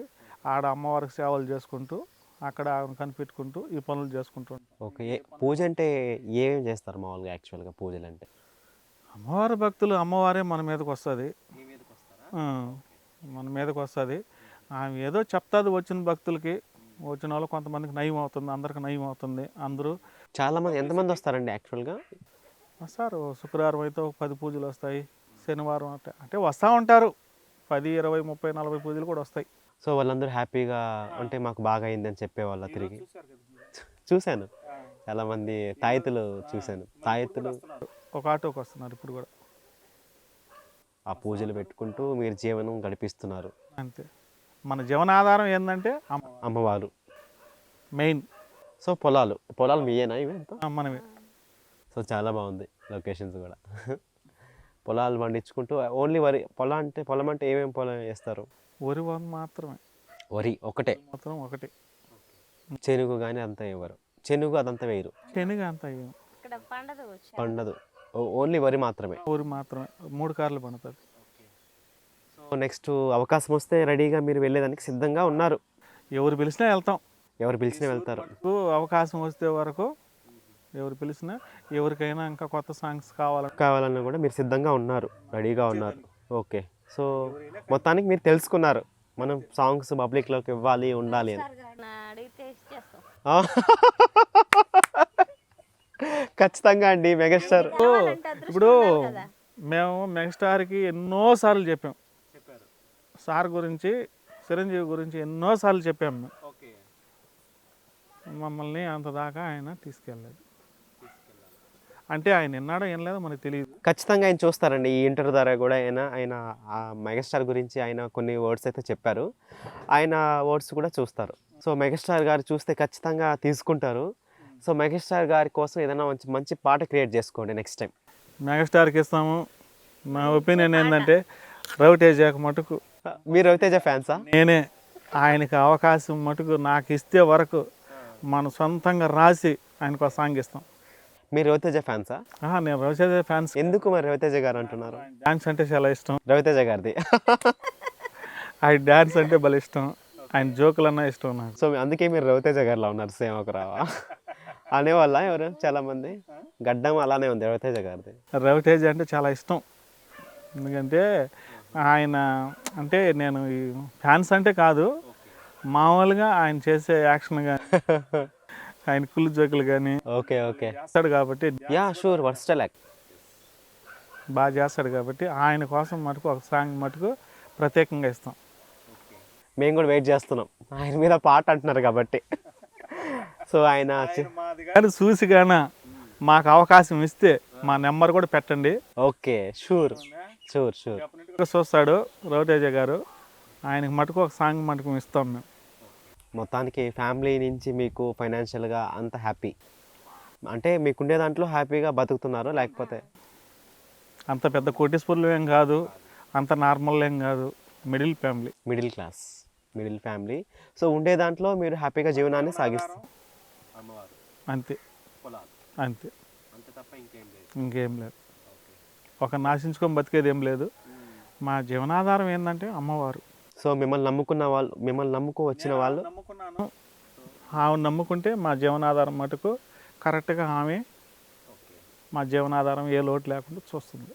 ఆడ అమ్మవారికి సేవలు చేసుకుంటూ అక్కడ కనిపెట్టుకుంటూ ఈ పనులు చేసుకుంటూ ఉంటాం. ఓకే, పూజ అంటే ఏమేమి చేస్తారు మామూలుగా? యాక్చువల్గా పూజలు అంటే అమ్మవారి భక్తులు, అమ్మవారే మన మీదకి వస్తుంది, మన మీదకి వస్తుంది. ఆమె ఏదో చెప్తుంది వచ్చిన భక్తులకి, వచ్చిన వాళ్ళు కొంతమందికి నయం అవుతుంది, అందరికి నయం అవుతుంది. అందరూ చాలామంది, ఎంతమంది వస్తారండి యాక్చువల్గా? వస్తారు. శుక్రవారం అయితే 10 పూజలు వస్తాయి, శనివారం అంటే వస్తూ ఉంటారు, 10, 20, 30, 40 పూజలు కూడా వస్తాయి. సో వాళ్ళందరూ హ్యాపీగా అంటే మాకు బాగా అయిందని చెప్పేవాళ్ళ తిరిగి చూశాను, చాలామంది తాయెత్తులు చూశాను, తాయెత్తులు ఒక ఆటోకి వస్తున్నారు ఇప్పుడు కూడా. ఆ పూజలు పెట్టుకుంటూ మీరు జీవనం గడిపిస్తున్నారు. అంతే, మన జీవనాధారం ఏంటంటే అమ్మవారు మెయిన్. సో పొలాలు మీయేనా ఇవి? మనమే. సో చాలా బాగుంది లొకేషన్స్ కూడా. పొలాలు పండించుకుంటూ ఓన్లీ వరి. పొలం అంటే ఏమేమి పొలం వేస్తారు? వరి మాత్రమే. వరి ఒకటే మాత్రం ఒకటే. చెనుగు కానీ అంతా ఇవ్వరు, చెనుగు అదంతా వేయరు, శనగ అంతా పండదు, ఓన్లీ వరి మాత్రమే. వరి మాత్రమే 3 కార్లు పండుతుంది. సో నెక్స్ట్ అవకాశం వస్తే రెడీగా మీరు వెళ్ళేదానికి సిద్ధంగా ఉన్నారు? ఎవరు పిలిచినా వెళ్తాం, ఎవరు పిలిచినా వెళ్తారు. అవకాశం వస్తే వరకు ఎవరు పిలిచినా, ఎవరికైనా ఇంకా కొత్త సాంగ్స్ కావాలన్నా కూడా మీరు సిద్ధంగా ఉన్నారు, రెడీగా ఉన్నారు. ఓకే, సో మొత్తానికి మీరు తెలుసుకున్నారు మనం సాంగ్స్ పబ్లిక్లోకి ఇవ్వాలి, ఉండాలి అని. ఖచ్చితంగా అండి. మెగాస్టార్ ఇప్పుడు మేము మెగాస్టార్కి ఎన్నోసార్లు చెప్పాం, సార్ గురించి, చిరంజీవి గురించి ఎన్నోసార్లు చెప్పాము మేము. మమ్మల్ని అంత దాకా ఆయన తీసుకెళ్ళలేదు. అంటే ఆయన ఎన్నాడో ఏం లేదో మనకు తెలియదు. ఖచ్చితంగా ఆయన చూస్తారండి. ఈ ఇంటర్వ్యూ ద్వారా కూడా ఆయన ఆ మెగాస్టార్ గురించి ఆయన కొన్ని వర్డ్స్ అయితే చెప్పారు, ఆయన వర్డ్స్ కూడా చూస్తారు. సో మెగాస్టార్ గారు చూస్తే ఖచ్చితంగా తీసుకుంటారు. సో మెగాస్టార్ గారి కోసం ఏదైనా మంచి పాట క్రియేట్ చేసుకోండి నెక్స్ట్ టైం. మెగాస్టార్కి ఇస్తాము. నా ఒపీనియన్ ఏంటంటే రవితేజ మటుకు. మీరు రవితేజ ఫ్యాన్సా? నేనే. ఆయనకి అవకాశం మటుకు నాకు ఇస్తే వరకు మన సొంతంగా రాసి ఆయనకు ఒక సాంగ్ ఇస్తాం. మీరు రవితేజ ఫ్యాన్సా? నేను రవితేజ ఫ్యాన్స్. ఎందుకు మరి రవితేజ గారు అంటున్నారు? డాన్స్ అంటే చాలా ఇష్టం రవితేజ గారిది. ఆయన డాన్స్ అంటే భలే ఇష్టం, ఆయన జోకులన్నా ఇష్టం నాకు. సో అందుకే మీరు రవితేజ గారిలో ఉన్నారు, సేమ్ ఒక రావా అనేవాళ్ళ ఎవరు చాలా మంది. గడ్డం అలానే ఉంది రవితేజ గారిది. రవితేజ అంటే చాలా ఇష్టం, ఎందుకంటే ఆయన అంటే నేను ఈ ఫ్యాన్స్ అంటే కాదు, మామూలుగా ఆయన చేసే యాక్షన్ కానీ ఆయన కుళ్ళు జోకులు కానీ ఓకే ఓకే చేస్తాడు కాబట్టి యా షూర్ వర్స్టల్ యాక్ట్. బాగా చేస్తాడు కాబట్టి ఆయన కోసం మటుకు ఒక సాంగ్ మటుకు ప్రత్యేకంగా ఇస్తాం. మేము కూడా వెయిట్ చేస్తున్నాం ఆయన మీద పాట అంటున్నారు కాబట్టి. సో ఆయన కానీ చూసి గాన మాకు అవకాశం ఇస్తే మా నెంబర్ కూడా పెట్టండి. Okay sure sure sure. చూస్తాడు రవితేజ గారు, ఆయనకు మటుకు ఒక సాంగ్ మటుకు ఇస్తాం మేము. మొత్తానికి ఫ్యామిలీ నుంచి మీకు ఫైనాన్షియల్గా అంత హ్యాపీ అంటే మీకుండే దాంట్లో హ్యాపీగా బతుకుతున్నారు, లేకపోతే అంత పెద్ద కోటీశ్వరులు ఏం కాదు, అంత నార్మల్ ఏం కాదు, middle family. Middle class middle family. So ఉండే దాంట్లో మీరు హ్యాపీగా జీవనాన్ని సాగిస్తారు. అంతే అంతే, ఇంకేం లేదు. ఒక నాశించుకొని బతికేది ఏం లేదు. మా జీవనాధారం ఏంటంటే అమ్మవారు. సో మిమ్మల్ని నమ్ముకున్న వాళ్ళు, మిమ్మల్ని నమ్ముకు వచ్చిన వాళ్ళు, నమ్ముకున్నాను, ఆమె నమ్ముకుంటే మా జీవనాధారం మటుకు కరెక్ట్గా ఆమె మా జీవనాధారం ఏ లోటు లేకుండా చూస్తుంది.